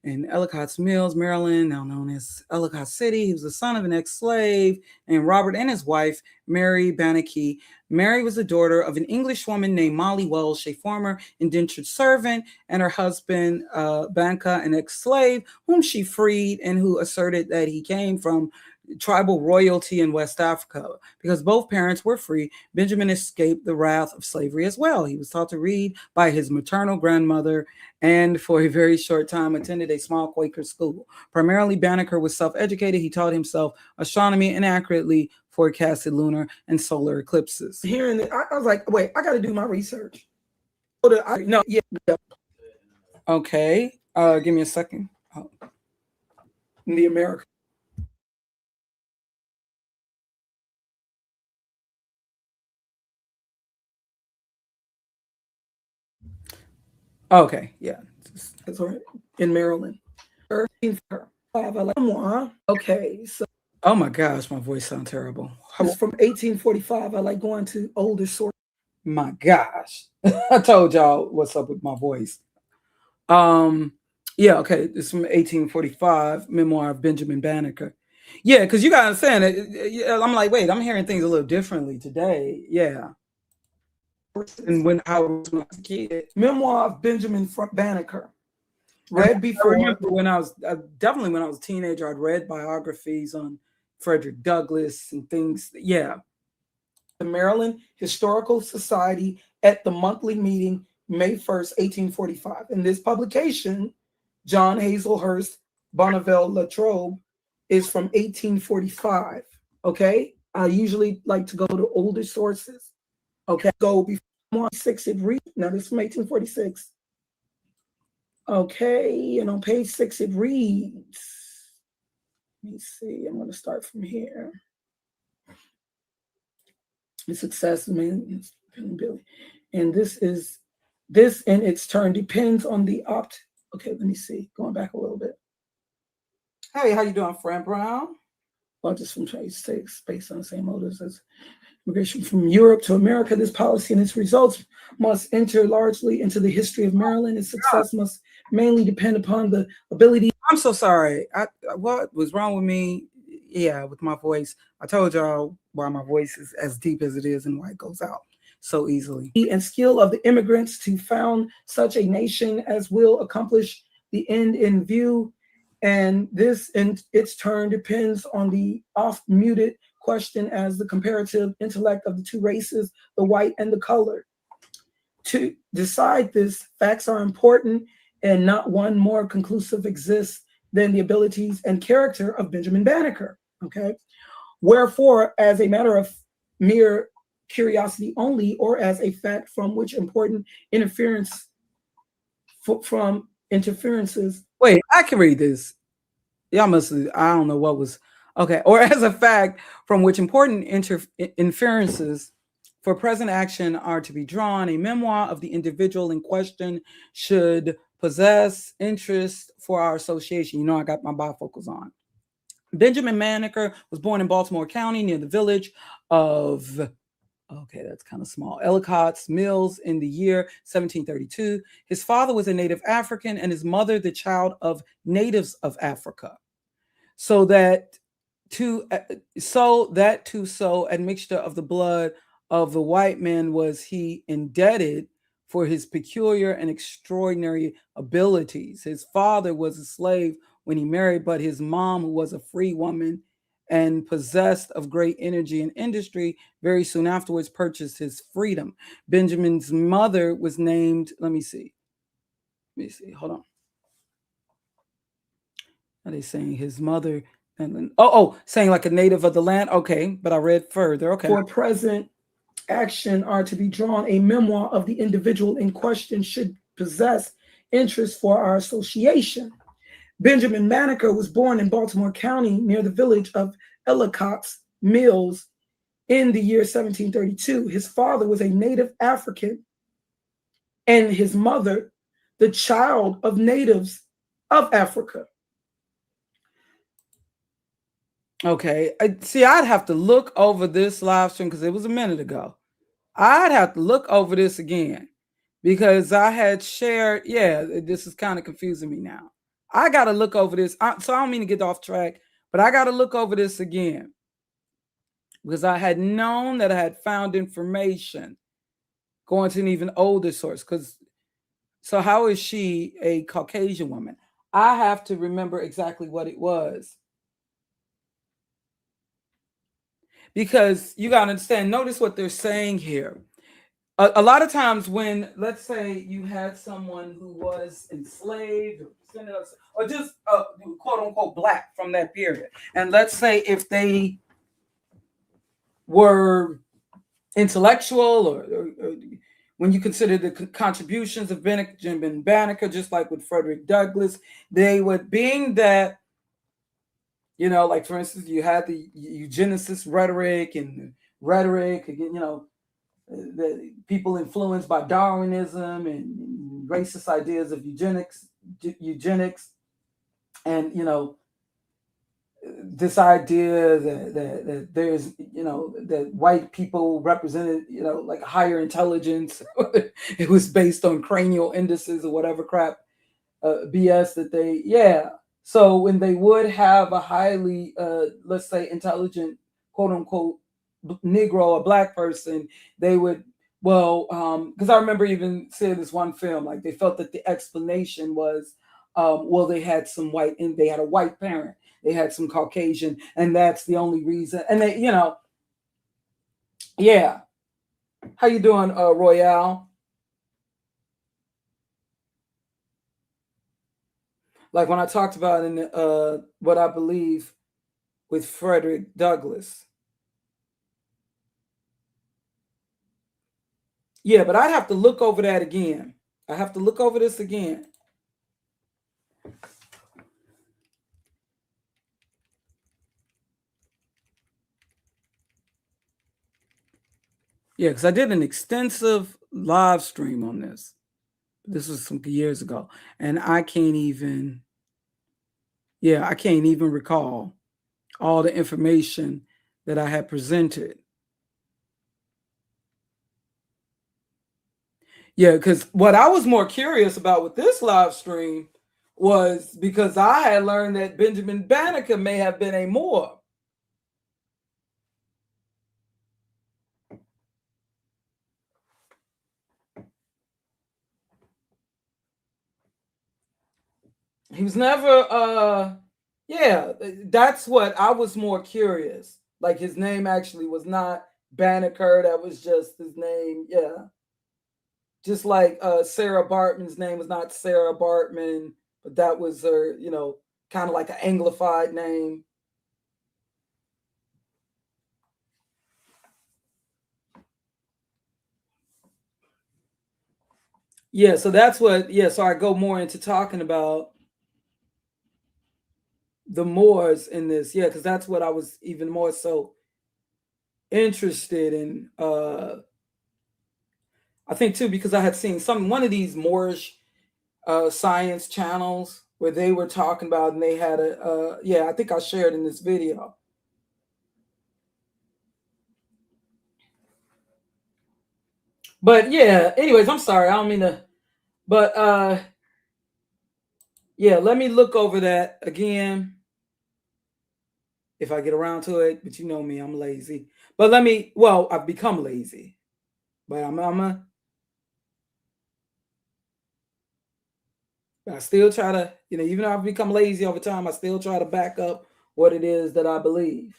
in Ellicott's Mills, Maryland, now known as Ellicott City. He was the son of an ex-slave named Robert and his wife, Mary Banneker. Mary was the daughter of an English woman named Molly Welsh, a former indentured servant, and her husband, Banka, an ex-slave, whom she freed and who asserted that he came from tribal royalty in West Africa. Because both parents were free, Benjamin escaped the wrath of slavery as well. He was taught to read by his maternal grandmother and for a very short time attended a small Quaker school. Primarily, Banneker was self-educated. He taught himself astronomy and accurately forecasted lunar and solar eclipses. Hearing it, I was like, wait, I got to do my research. Okay, give me a second. In the American. Okay, yeah, that's all right. In Maryland. Okay, so oh my gosh, my voice sounds terrible. From 1845, I like going to older sources. My gosh, I told y'all what's up with my voice. Yeah, okay, it's from 1845, memoir of Benjamin Banneker. Yeah, because you gotta understand it. I'm like, wait, I'm hearing things a little differently today. Yeah. And when I was a kid, memoir of Benjamin Banneker. Read before when I was definitely when I was a teenager, I'd read biographies on Frederick Douglass and things. Yeah. The Maryland Historical Society at the monthly meeting, May 1st, 1845. In this publication, John Hazelhurst Bonneville Latrobe is from 1845. Okay. I usually like to go to older sources. Okay. Go before 6 it reads. Now this is from 1846. Okay, and on page 6 it reads, let me see, I'm going to start from here. The success, man, and this in its turn depends on the okay, let me see, going back a little bit. Hey, how you doing, friend Brown? Well, just from states based on the same motives as immigration from Europe to America. This policy and its results must enter largely into the history of Maryland. Its success must mainly depend upon the ability. I'm so sorry. What was wrong with me? Yeah, with my voice. I told y'all why my voice is as deep as it is and why it goes out so easily. And skill of the immigrants to found such a nation as will accomplish the end in view. And this in its turn depends on the oft muted question as the comparative intellect of the two races, the white and the colored. To decide this, facts are important and not one more conclusive exists than the abilities and character of Benjamin Banneker, okay? Wherefore, as a matter of mere curiosity only, or as a fact from which important interference from interferences. Wait, I can read this. Y'all must, I don't know what was, okay. Or as a fact from which important inferences for present action are to be drawn, a memoir of the individual in question should possess interest for our association. You know, I got my bifocals on. Benjamin Maneker was born in Baltimore County near the village of, okay, that's kind of small, Ellicott's Mills in the year 1732. His father was a native African and his mother the child of natives of Africa. So that to admixture of the blood of the white man was he indebted for his peculiar and extraordinary abilities. His father was a slave when he married, but his mom, who was a free woman and possessed of great energy and industry, very soon afterwards purchased his freedom. Benjamin's mother was named, let me see, hold on. Are they saying his mother, and then, saying like a native of the land? Okay, but I read further. Okay. For present action are to be drawn, a memoir of the individual in question should possess interest for our association. Benjamin Maneker was born in Baltimore County near the village of Ellicott's Mills in the year 1732. His father was a native African and his mother the child of natives of Africa. Okay, I'd have to look over this live stream because it was a minute ago. I'd have to look over this again because I had shared, this is kind of confusing me now. I got to look over this. So I don't mean to get off track, but I got to look over this again because I had known that I had found information going to an even older source. So how is she a Caucasian woman? I have to remember exactly what it was. Because you got to understand, notice what they're saying here. A lot of times when, let's say you had someone who was enslaved or just quote unquote black from that period. And let's say if they were intellectual or when you consider the contributions of Benjamin Banneker, just like with Frederick Douglass, they would, being that, you know, like for instance, you had the eugenicist rhetoric, again, you know, the people influenced by Darwinism and racist ideas of eugenics, and you know, this idea that there's, you know, that white people represented, you know, like higher intelligence. It was based on cranial indices or whatever crap BS that they, So when they would have a highly, let's say, intelligent, quote unquote, Negro or black person, they would, because I remember even seeing this one film, like they felt that the explanation was, they had they had a white parent, they had some Caucasian, and that's the only reason. And they, you know, How you doing, Royale? Like when I talked about in what I believe with Frederick Douglass. Yeah, but I'd have to look over that again. I have to look over this again. Yeah, because I did an extensive live stream on this. This was some years ago. And I can't even recall all the information that I had presented. Yeah, because what I was more curious about with this live stream was because I had learned that Benjamin Banneker may have been a Moor. He was never, that's what I was more curious. Like his name actually was not Banneker, that was just his name, Just like Sarah Bartman's name was not Sarah Bartman, but that was her, you know, kind of like an Anglified name. Yeah, so that's what, yeah, so I go more into talking about the Moors in this. Yeah, because that's what I was even more so interested in. I think too, because I had seen one of these Moorish science channels where they were talking about, and they had yeah, I think I shared in this video. But yeah, anyways, I'm sorry, I don't mean to, but yeah, let me look over that again if I get around to it. But you know me, I'm lazy. But well, I've become lazy, but I still try to, even though I've become lazy over time, I still try to back up what it is that I believe.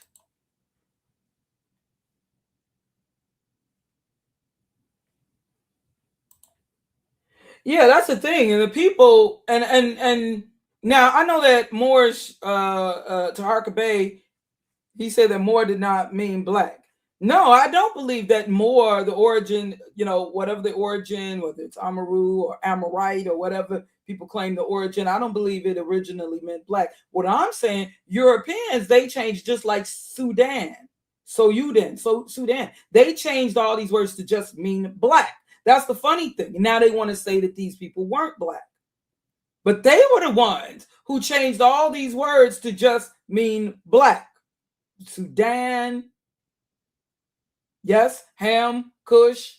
Yeah, that's the thing. And the people, and now I know that Moore's Taharka Bey, he said that Moor did not mean black. No, I don't believe that Moor, the origin, whatever the origin, whether it's Amaru or Amorite or whatever people claim the origin, I don't believe it originally meant black. What I'm saying, Europeans, they changed just like Sudan. Sudan. They changed all these words to just mean black. That's the funny thing. And now they want to say that these people weren't black. But they were the ones who changed all these words to just mean black. Sudan, yes, Ham, Kush,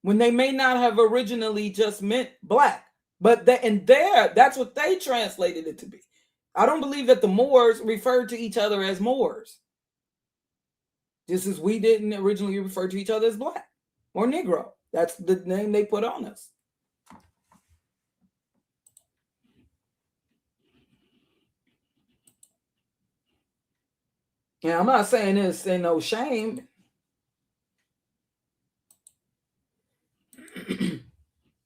when they may not have originally just meant black. But that's what they translated it to be. I don't believe that the Moors referred to each other as Moors. Just as we didn't originally refer to each other as black or Negro. That's the name they put on us. Yeah, I'm not saying this ain't no shame.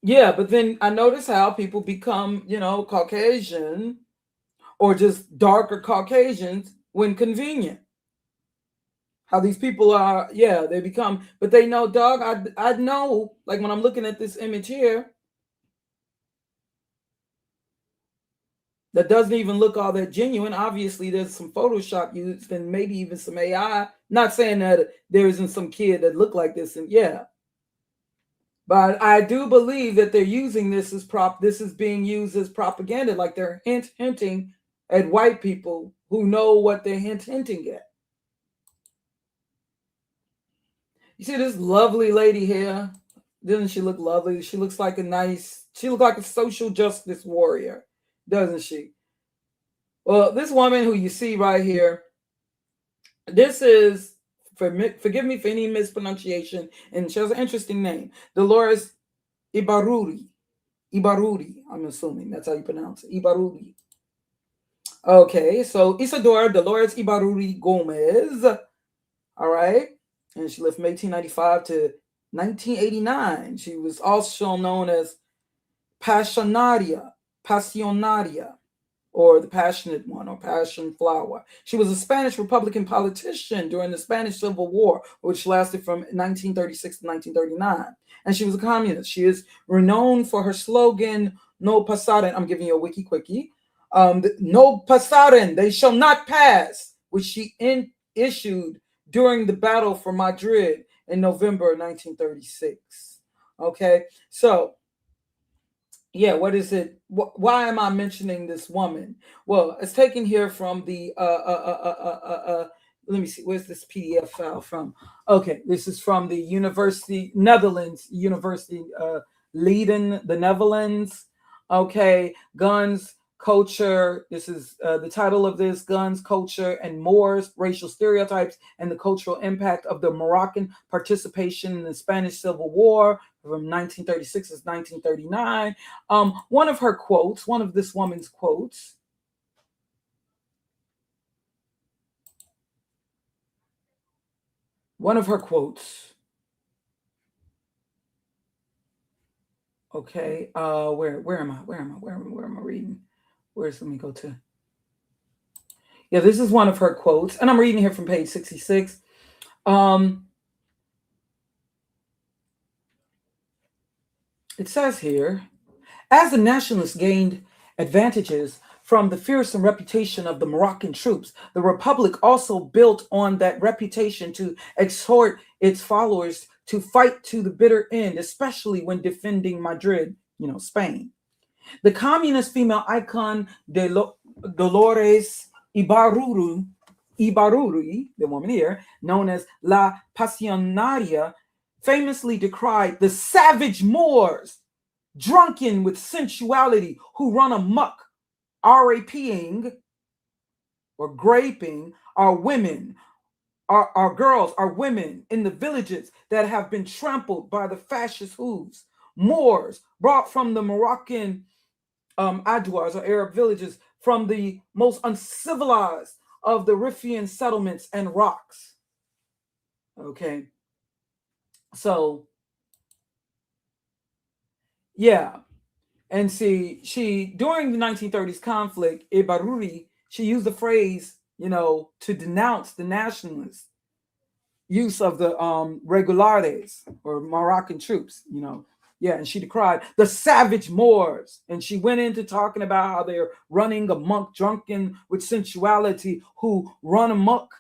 Yeah, but then I notice how people become, Caucasian or just darker Caucasians when convenient. How these people are, yeah, they become, but they know, dog, I know, like when I'm looking at this image here, that doesn't even look all that genuine. Obviously, there's some Photoshop used and maybe even some AI. Not saying that there isn't some kid that looked like this, and yeah. But I do believe that they're using this as this is being used as propaganda, like they're hinting at white people who know what they're hinting at. You see this lovely lady here? Doesn't she look lovely? She looks like she looks like a social justice warrior, doesn't she? Well, this woman who you see right here, this is, forgive me for any mispronunciation, and she has an interesting name, Dolores Ibarruri. Ibarruri, I'm assuming that's how you pronounce it. Ibarruri. Okay, so Isadora Dolores Ibarruri Gomez. All right. And she lived from 1895 to 1989. She was also known as Passionaria, or the passionate one, or passion flower. She was a Spanish Republican politician during the Spanish Civil War, which lasted from 1936 to 1939. And she was a communist. She is renowned for her slogan, "No pasaren." I'm giving you a wiki quickie. "No pasaren, they shall not pass," which she issued during the battle for Madrid in November 1936. Okay, so yeah, what is it? Why am I mentioning this woman? Well, it's taken here from the let me see, where's this PDF file from? Okay, this is from the Netherlands University Leiden, the Netherlands. Okay, guns, culture. This is the title of this: Guns, Culture, and Moors, Racial Stereotypes and the Cultural Impact of the Moroccan Participation in the Spanish Civil War from 1936 to 1939. One of her quotes, one of this woman's quotes. One of her quotes. Okay, where am I reading? Let me go to? Yeah, this is one of her quotes, and I'm reading here from page 66. it says here, as the nationalists gained advantages from the fearsome reputation of the Moroccan troops, the Republic also built on that reputation to exhort its followers to fight to the bitter end, especially when defending Madrid, Spain. The communist female icon Dolores Ibarruri, the woman here, known as La Pasionaria, famously decried the savage Moors, drunken with sensuality, who run amok, raping or graping our women, our girls, our women in the villages that have been trampled by the fascist hooves. Moors brought from the Moroccan Adwars or Arab villages, from the most uncivilized of the Riffian settlements and rocks. Okay. So, yeah. And see, during the 1930s conflict, Ibarruri, she used the phrase, to denounce the nationalist use of the regulares or Moroccan troops, Yeah, and she decried the savage Moors. And she went into talking about how they're running amok, drunken with sensuality, who run amok,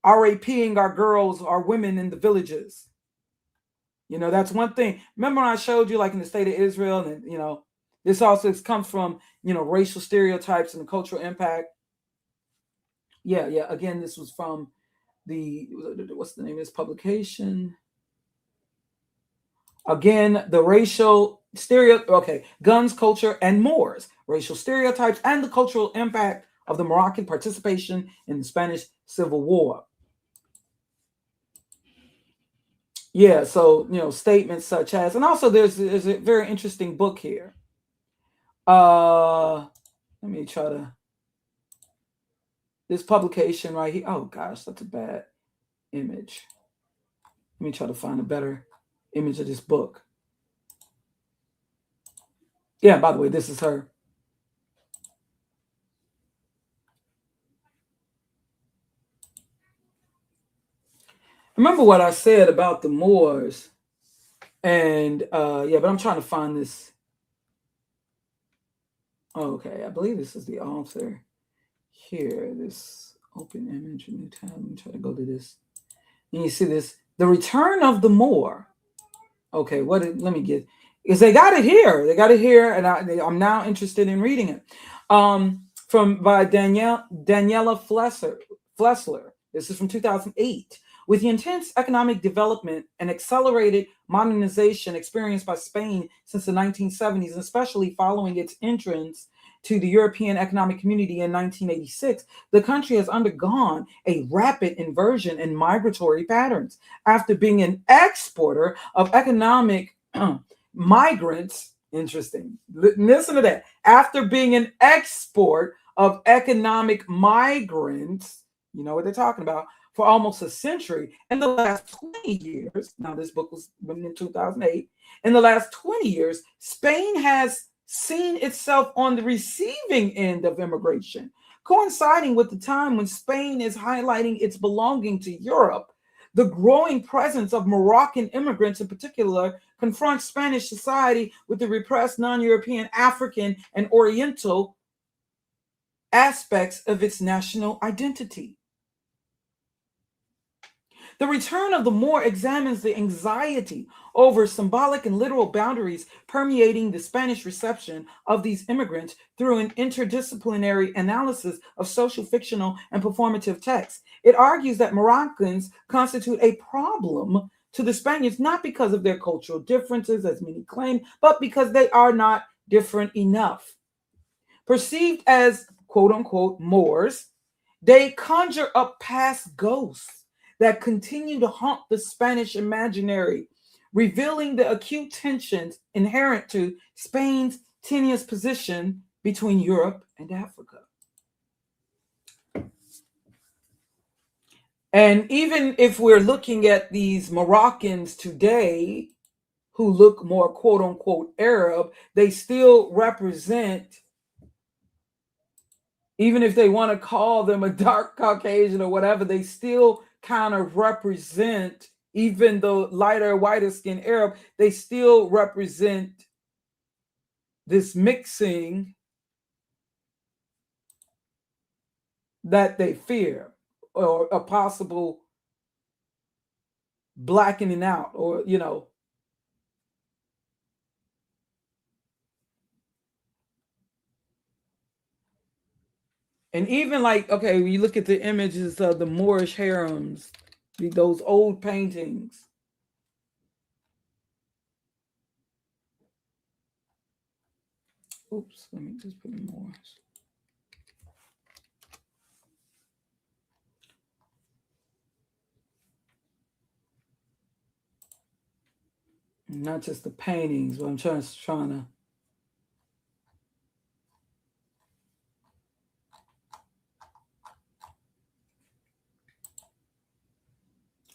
raping our girls, our women in the villages. That's one thing. Remember when I showed you, like in the state of Israel, and, this also comes from, racial stereotypes and the cultural impact. Yeah. Again, this was from what's the name of this publication? Again, the racial Guns, Culture, and Moors, Racial Stereotypes and the Cultural Impact of the Moroccan Participation in the Spanish Civil War. Yeah, so, statements such as, and also there's a very interesting book here. Let me try to, this publication right here. Oh gosh, that's a bad image. Let me try to find a better image of this book. Yeah, by the way, this is her. Remember what I said about the Moors, and but I'm trying to find this. Oh, okay, I believe this is the author here. This open image, new tab. Let me try to go to this. And you see this, The Return of the Moor. Okay, let me get, because they got it here. They got it here, and I'm now interested in reading it. By Daniela Flessler. This is from 2008. With the intense economic development and accelerated modernization experienced by Spain since the 1970s, and especially following its entrance to the European Economic Community in 1986, the country has undergone a rapid inversion in migratory patterns. After being an exporter of economic migrants, interesting, listen to that. After being an export of economic migrants, you know what they're talking about, for almost a century, in the last 20 years, now this book was written in 2008, in the last 20 years, Spain has seen itself on the receiving end of immigration, coinciding with the time when Spain is highlighting its belonging to Europe. The growing presence of Moroccan immigrants in particular confronts Spanish society with the repressed non-European, African, and Oriental aspects of its national identity. The Return of the Moor examines the anxiety over symbolic and literal boundaries permeating the Spanish reception of these immigrants through an interdisciplinary analysis of social, fictional, and performative texts. It argues that Moroccans constitute a problem to the Spaniards, not because of their cultural differences, as many claim, but because they are not different enough. Perceived as quote-unquote Moors, they conjure up past ghosts that continue to haunt the Spanish imaginary, revealing the acute tensions inherent to Spain's tenuous position between Europe and Africa. And even if we're looking at these Moroccans today, who look more quote-unquote Arab, they still represent, even if they want to call them a dark Caucasian or whatever, they still kind of represent even the lighter, whiter skinned Arab, they still represent this mixing that they fear, or a possible blackening out, or and even like, okay, when you look at the images of the Moorish harems, those old paintings, oops, let me just put in Moorish. Not just the paintings, but I'm trying to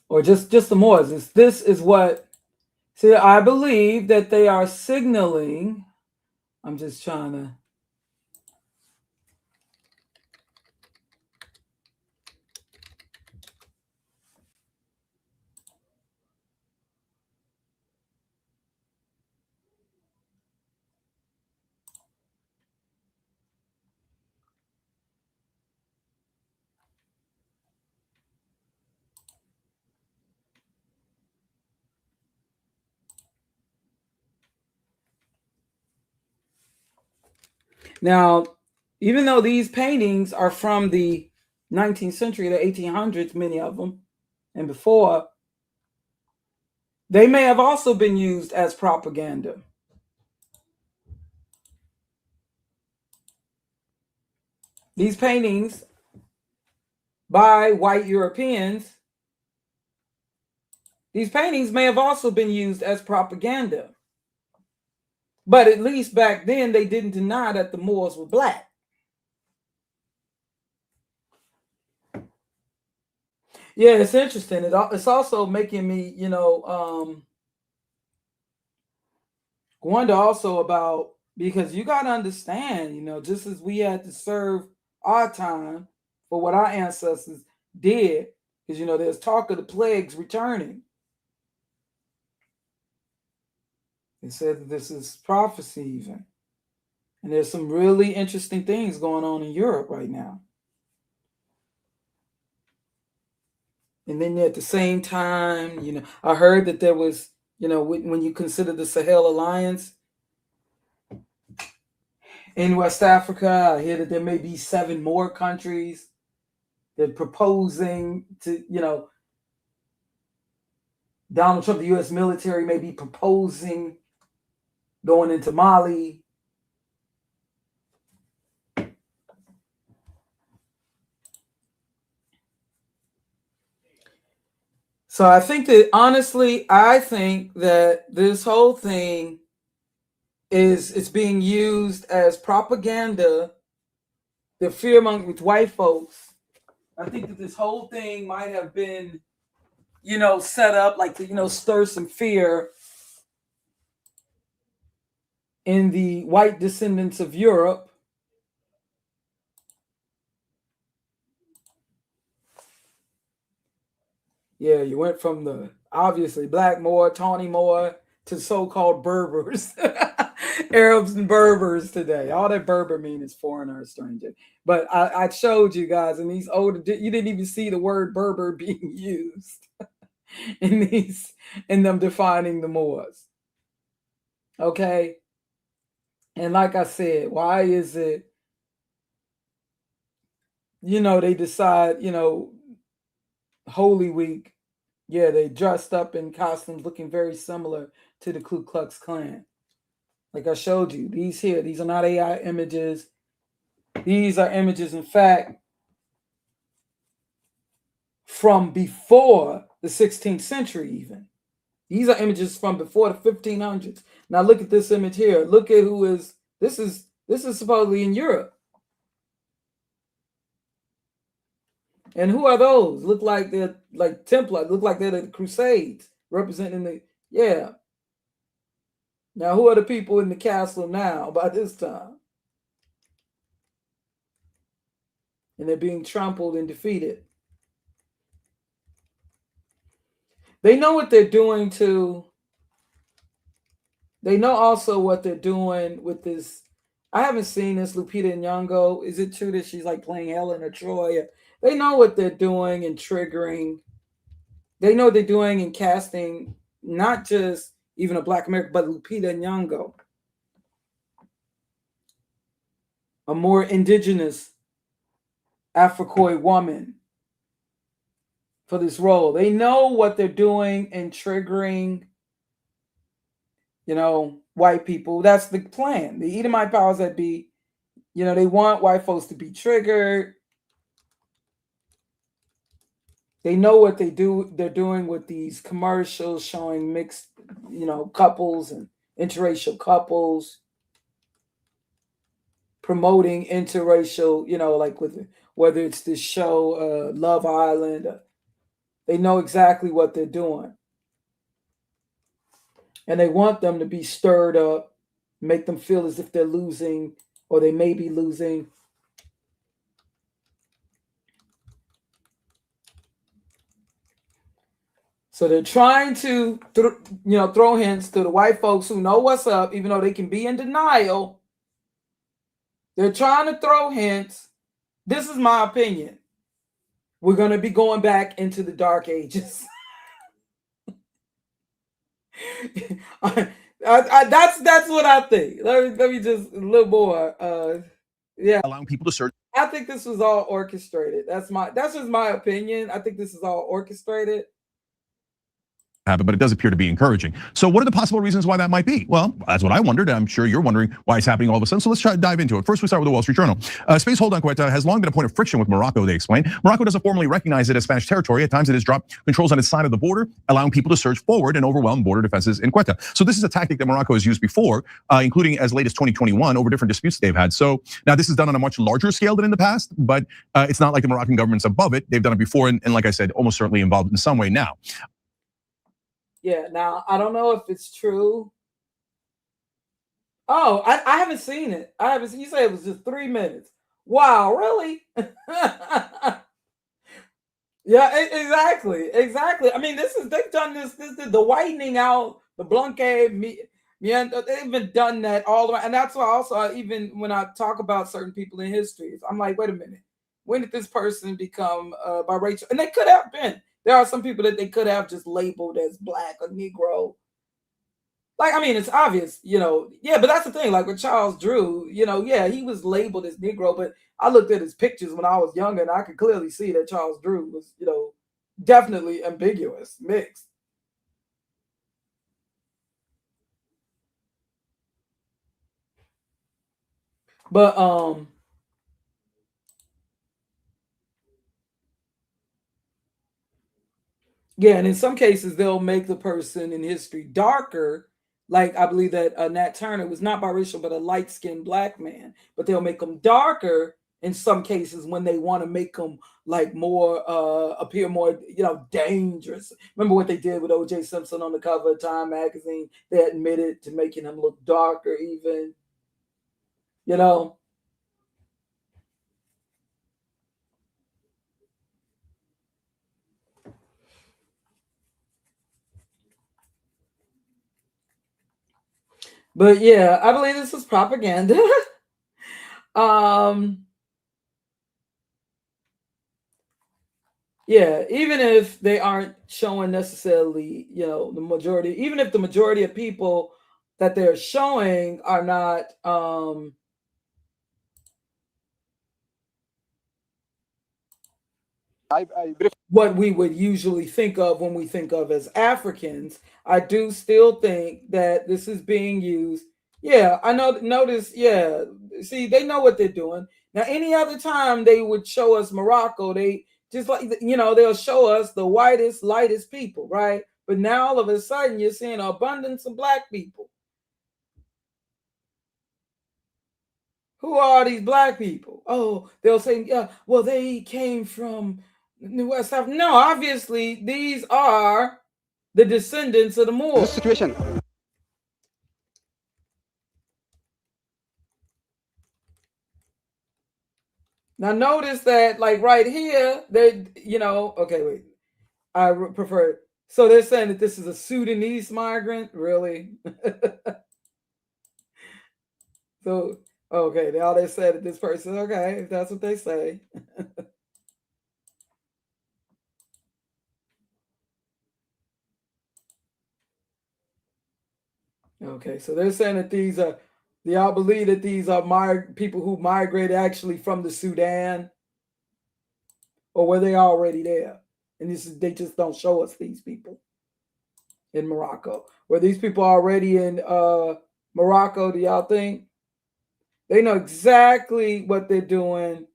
or just the Moors. This is what, see, I believe that they are signaling. I'm just trying to. Now, even though these paintings are from the 19th century, the 1800s, many of them, and before, they may have also been used as propaganda. These paintings by white Europeans, these paintings may have also been used as propaganda. But at least back then, they didn't deny that the Moors were black. Yeah, it's interesting. It's also making me, wonder also about, because you got to understand, just as we had to serve our time for what our ancestors did, because, there's talk of the plagues returning. They said that this is prophecy even. And there's some really interesting things going on in Europe right now. And then at the same time, I heard that there was, when you consider the Sahel Alliance in West Africa, I hear that there may be 7 more countries that are proposing to, Donald Trump, the U.S. military may be proposing going into Mali. So I think that, honestly, that this whole thing it's being used as propaganda, the fear among with white folks. I think that this whole thing might have been, set up like to, stir some fear in the white descendants of Europe. Yeah, you went from the obviously black Moor, tawny Moor, to so-called Berbers, Arabs and Berbers today. All that Berber mean is foreigner or stranger. But I showed you guys in these older, you didn't even see the word Berber being used in them defining the Moors. Okay. And like I said, why is it, they decide, Holy Week, yeah, they dressed up in costumes looking very similar to the Ku Klux Klan. Like I showed you, these are not AI images. These are images, in fact, from before the 16th century even. These are images from before the 1500s. Now look at this image here. Look at this is supposedly in Europe. And who are those? Look like they're like Templar, look like they're the Crusades, representing yeah. Now, who are the people in the castle now by this time? And they're being trampled and defeated. They know what they're doing to. They know also what they're doing with this. I haven't seen this Lupita Nyong'o. Is it true that she's like playing Helen or Troy? They know what they're doing and triggering. They know what they're doing in casting not just even a Black American, but Lupita Nyong'o, a more indigenous Africoid woman for this role. They know what they're doing and triggering, white people. That's the plan. The Edomite powers that be, they want white folks to be triggered. They know what they're doing with these commercials showing mixed, couples and interracial couples, promoting interracial, like with whether it's this show, Love Island. They know exactly what they're doing. And they want them to be stirred up, make them feel as if they're losing or they may be losing. So they're trying to, throw hints to the white folks who know what's up, even though they can be in denial. They're trying to throw hints. This is my opinion. We're going to be going back into the dark ages. That's what I think. Let me just a little more. Yeah, allowing people to search. I think this was all orchestrated. That's just my opinion. I think this is all orchestrated. But it does appear to be encouraging. So what are the possible reasons why that might be? Well, that's what I wondered. I'm sure you're wondering why it's happening all of a sudden. So let's try to dive into it. First, we start with the Wall Street Journal. Space hold on Cueta has long been a point of friction with Morocco, they explain. Morocco doesn't formally recognize it as Spanish territory. At times it has dropped controls on its side of the border, allowing people to surge forward and overwhelm border defenses in Cueta. So this is a tactic that Morocco has used before, including as late as 2021 over different disputes they've had. So now this is done on a much larger scale than in the past, but it's not like the Moroccan government's above it. They've done it before and like I said, almost certainly involved in some way now. Yeah, now I don't know if it's true. Oh, I haven't seen it. I haven't seen. You say it was just 3 minutes. Wow, really? Yeah, exactly. I mean, they've done this the whitening out, the blanque, they've been done that all the way. And that's why also even when I talk about certain people in history, I'm like, wait a minute, when did this person become biracial? And they could have been. There are some people that they could have just labeled as Black or Negro. Like, I mean, it's obvious, yeah, but that's the thing. Like with Charles Drew, yeah, he was labeled as Negro, but I looked at his pictures when I was younger and I could clearly see that Charles Drew was, definitely ambiguous, mixed. But, yeah, and in some cases, they'll make the person in history darker. Like I believe that Nat Turner was not biracial, but a light-skinned Black man. But they'll make them darker in some cases when they want to make them like more appear more, dangerous. Remember what they did with O.J. Simpson on the cover of Time magazine? They admitted to making him look darker, even. But yeah, I believe this is propaganda. Yeah, even if they aren't showing necessarily, the majority, even if the majority of people that they're showing are not what we would usually think of when we think of as Africans, I do still think that this is being used. Yeah, I know. Notice, yeah. See, they know what they're doing. Now, any other time they would show us Morocco, they just like, they'll show us the whitest, lightest people, right? But now all of a sudden you're seeing an abundance of Black people. Who are these Black people? Oh, they'll say, yeah, well, they came from the West Africa. No, obviously, these are the descendants of the MOOR. This situation. Now, notice that, like right here, they, okay, wait. I prefer So they're saying that this is a Sudanese migrant, really? So, okay, now they said that this person, okay, if that's what they say. Okay, so they're saying that these are, y'all believe that these are people who migrated actually from the Sudan, or were they already there? And they just don't show us these people in Morocco. Were these people already in Morocco, do y'all think? They know exactly what they're doing.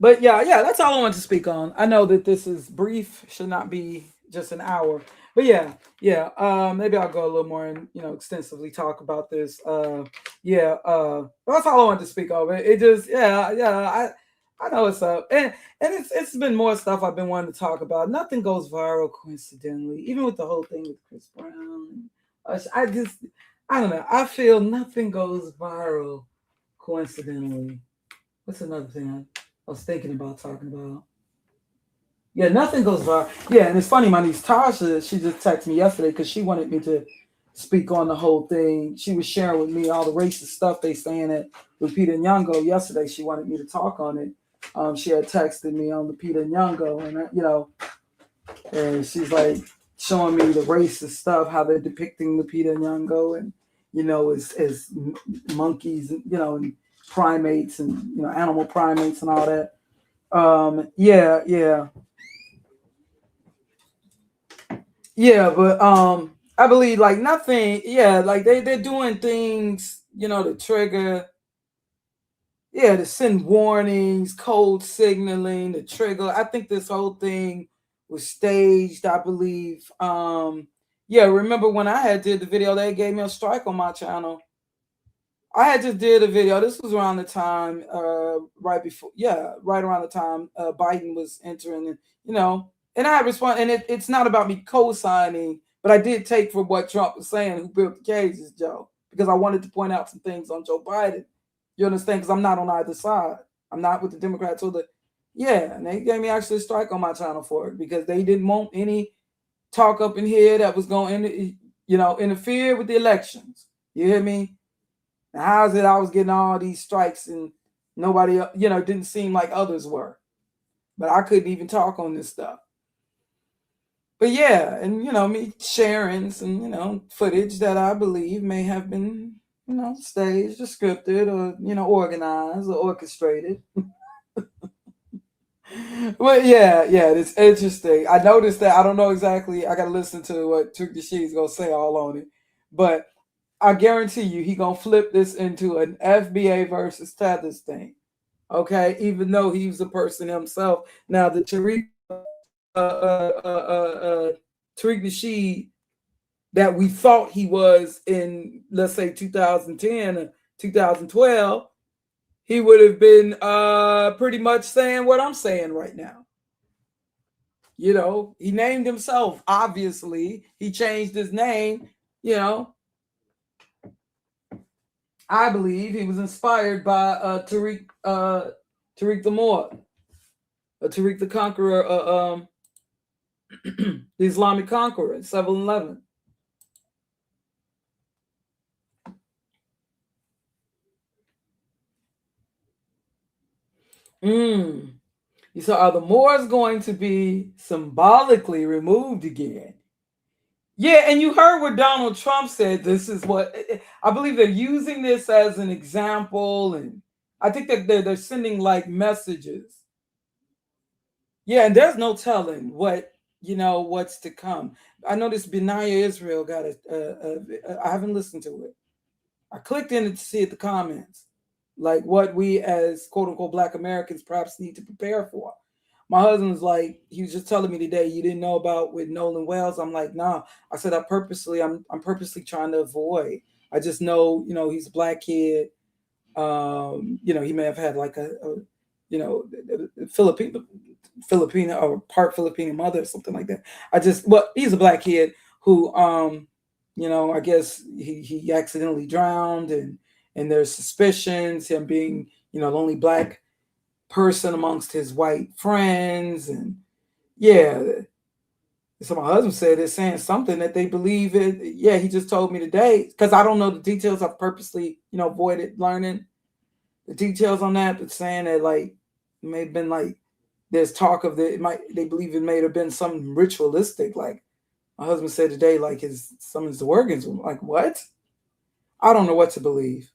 But yeah, that's all I want to speak on. I know that this is brief, should not be just an hour. But yeah, maybe I'll go a little more and extensively talk about this. That's all I want to speak of. It just I know it's up, and it's been more stuff I've been wanting to talk about. Nothing goes viral coincidentally, even with the whole thing with Chris Brown. I don't know. I feel nothing goes viral coincidentally. What's another thing I was thinking about talking about? Yeah, nothing goes viral. Yeah, and it's funny, my niece Tasha, she just texted me yesterday because she wanted me to speak on the whole thing. She was sharing with me all the racist stuff they saying at Lupita Nyong'o yesterday. She wanted me to talk on it. She had texted me on Lupita Nyong'o, and and she's like showing me the racist stuff, how they're depicting Lupita Nyong'o, and as monkeys, and primates, and animal primates and all that. But I believe like nothing, like they're doing things, to trigger, to send warnings, code signaling, to trigger. I think this whole thing was staged, I believe. Remember when I had did the video, they gave me a strike on my channel. I had just did a video. This was around the time, right around the time Biden was entering, and I respond. And it's not about me co-signing, but I did take for what Trump was saying, who built the cages, Joe, because I wanted to point out some things on Joe Biden. You understand? Because I'm not on either side. I'm not with the Democrats or and they gave me actually a strike on my channel for it because they didn't want any talk up in here that was going to, interfere with the elections. You hear me? Now, how is it I was getting all these strikes and nobody, didn't seem like others were, but I couldn't even talk on this stuff. But and me sharing some, footage that I believe may have been, staged or scripted or, organized or orchestrated. Well, it's interesting. I noticed that. I don't know exactly. I got to listen to what Trick the Sheet's going to say all on it, but I guarantee you he going to flip this into an FBA versus Tethers thing. Okay, even though he's a person himself. Now the Tariq Nasheed that we thought he was in, let's say 2010 or 2012, he would have been pretty much saying what I'm saying right now. He named himself, obviously. He changed his name, I believe he was inspired by Tariq the MOOR, Tariq the Conqueror, the Islamic conqueror, 7-11. You saw, are the Moors going to be symbolically removed again? Yeah, and you heard what Donald Trump said. This is what I believe they're using this as an example, and I think that they're sending like messages. Yeah, and there's no telling what's to come. I noticed Benaya Israel got I haven't listened to it. I clicked in it to see the comments, like what we as quote unquote Black Americans perhaps need to prepare for. My husband's like, he was just telling me today, you didn't know about with Nolan Wells. I'm like, nah. I said, I'm purposely trying to avoid. I just know, he's a Black kid. He may have had like a Filipino Filipino or part Filipino mother or something like that. He's a black kid who, I guess he accidentally drowned, and there's suspicions him being, the only black person amongst his white friends, and yeah. So my husband said they're saying something that they believe it. Yeah, he just told me today because I don't know the details. I've purposely, avoided learning the details on that, but saying that like it may have been like there's talk of they believe it may have been something ritualistic. Like my husband said today, like some of his organs were like, what? I don't know what to believe.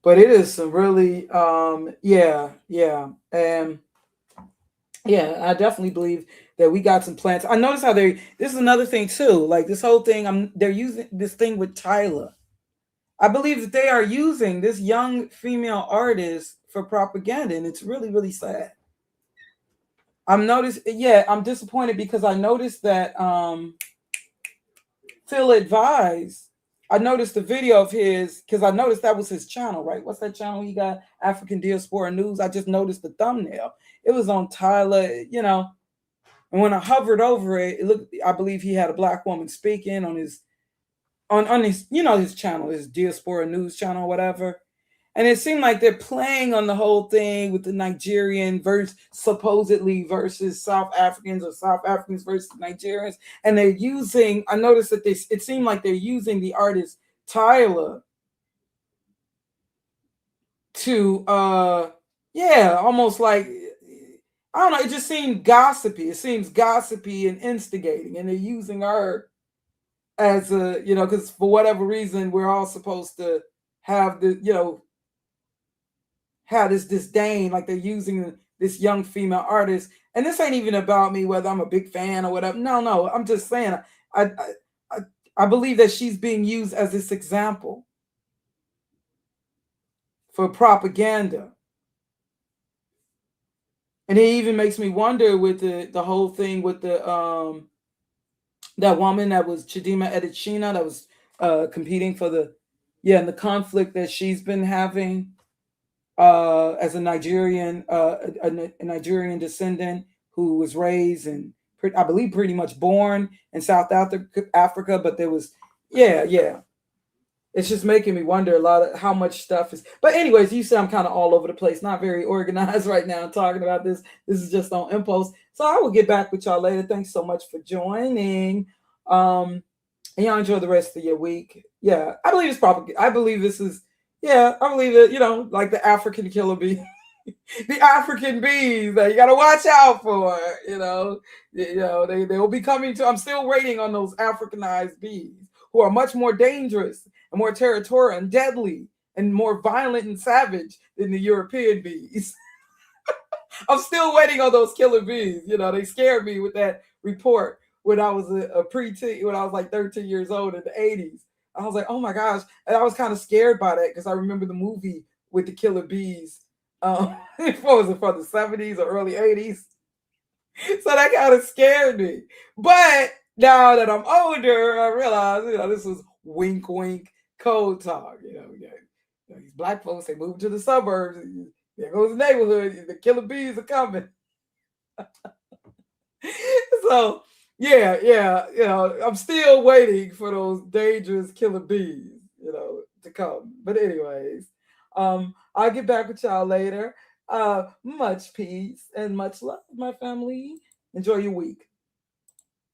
But it is some really yeah. And yeah, I definitely believe that we got some plants. I noticed how this is another thing too. Like this whole thing, they're using this thing with Tyler. I believe that they are using this young female artist for propaganda, and it's really, really sad. I'm disappointed because I noticed that Phil Advise, I noticed the video of his, because I noticed that was his channel, right? What's that channel he got? African Diaspora News. I just noticed the thumbnail. It was on Tyler, and when I hovered over it, it looked, I believe he had a black woman speaking on his his channel, his Diaspora News channel, or whatever. And it seemed like they're playing on the whole thing with the Nigerian supposedly versus South Africans, or South Africans versus Nigerians. And they're using, I noticed that it seemed like they're using the artist Tyler to, almost like, I don't know, it just seemed gossipy. It seems gossipy and instigating. And they're using her as a, because for whatever reason, we're all supposed to have the, have this disdain, like they're using this young female artist. And this ain't even about me, whether I'm a big fan or whatever. No, I'm just saying, I believe that she's being used as this example for propaganda. And it even makes me wonder with the whole thing with the that woman that was Chidima Adesina that was competing for the conflict that she's been having as a Nigerian a Nigerian descendant who was raised and I believe pretty much born in South Africa, but there was it's just making me wonder a lot of how much stuff is. But anyways, you see I'm kind of all over the place, not very organized right now talking about this. This is just on impulse. So I will get back with y'all later. Thanks so much for joining. And y'all enjoy the rest of your week. Yeah, I believe it's probably, I believe this is, I believe it, like the African killer bee, the African bees that you got to watch out for, they will be coming to, I'm still waiting on those Africanized bees who are much more dangerous and more territorial and deadly and more violent and savage than the European bees. I'm still waiting on those killer bees. They scared me with that report when I was a preteen, when I was like 13 years old in the 80s. I was like, oh my gosh. And I was kind of scared by that because I remember the movie with the killer bees. What was it, from the 70s or early 80s? So that kind of scared me. But now that I'm older, I realize, this was wink, wink, code talk. These black folks, they move to the suburbs. There goes the neighborhood. The killer bees are coming. So, I'm still waiting for those dangerous killer bees, to come. But anyways, I'll get back with y'all later. Much peace and much love, my family. Enjoy your week.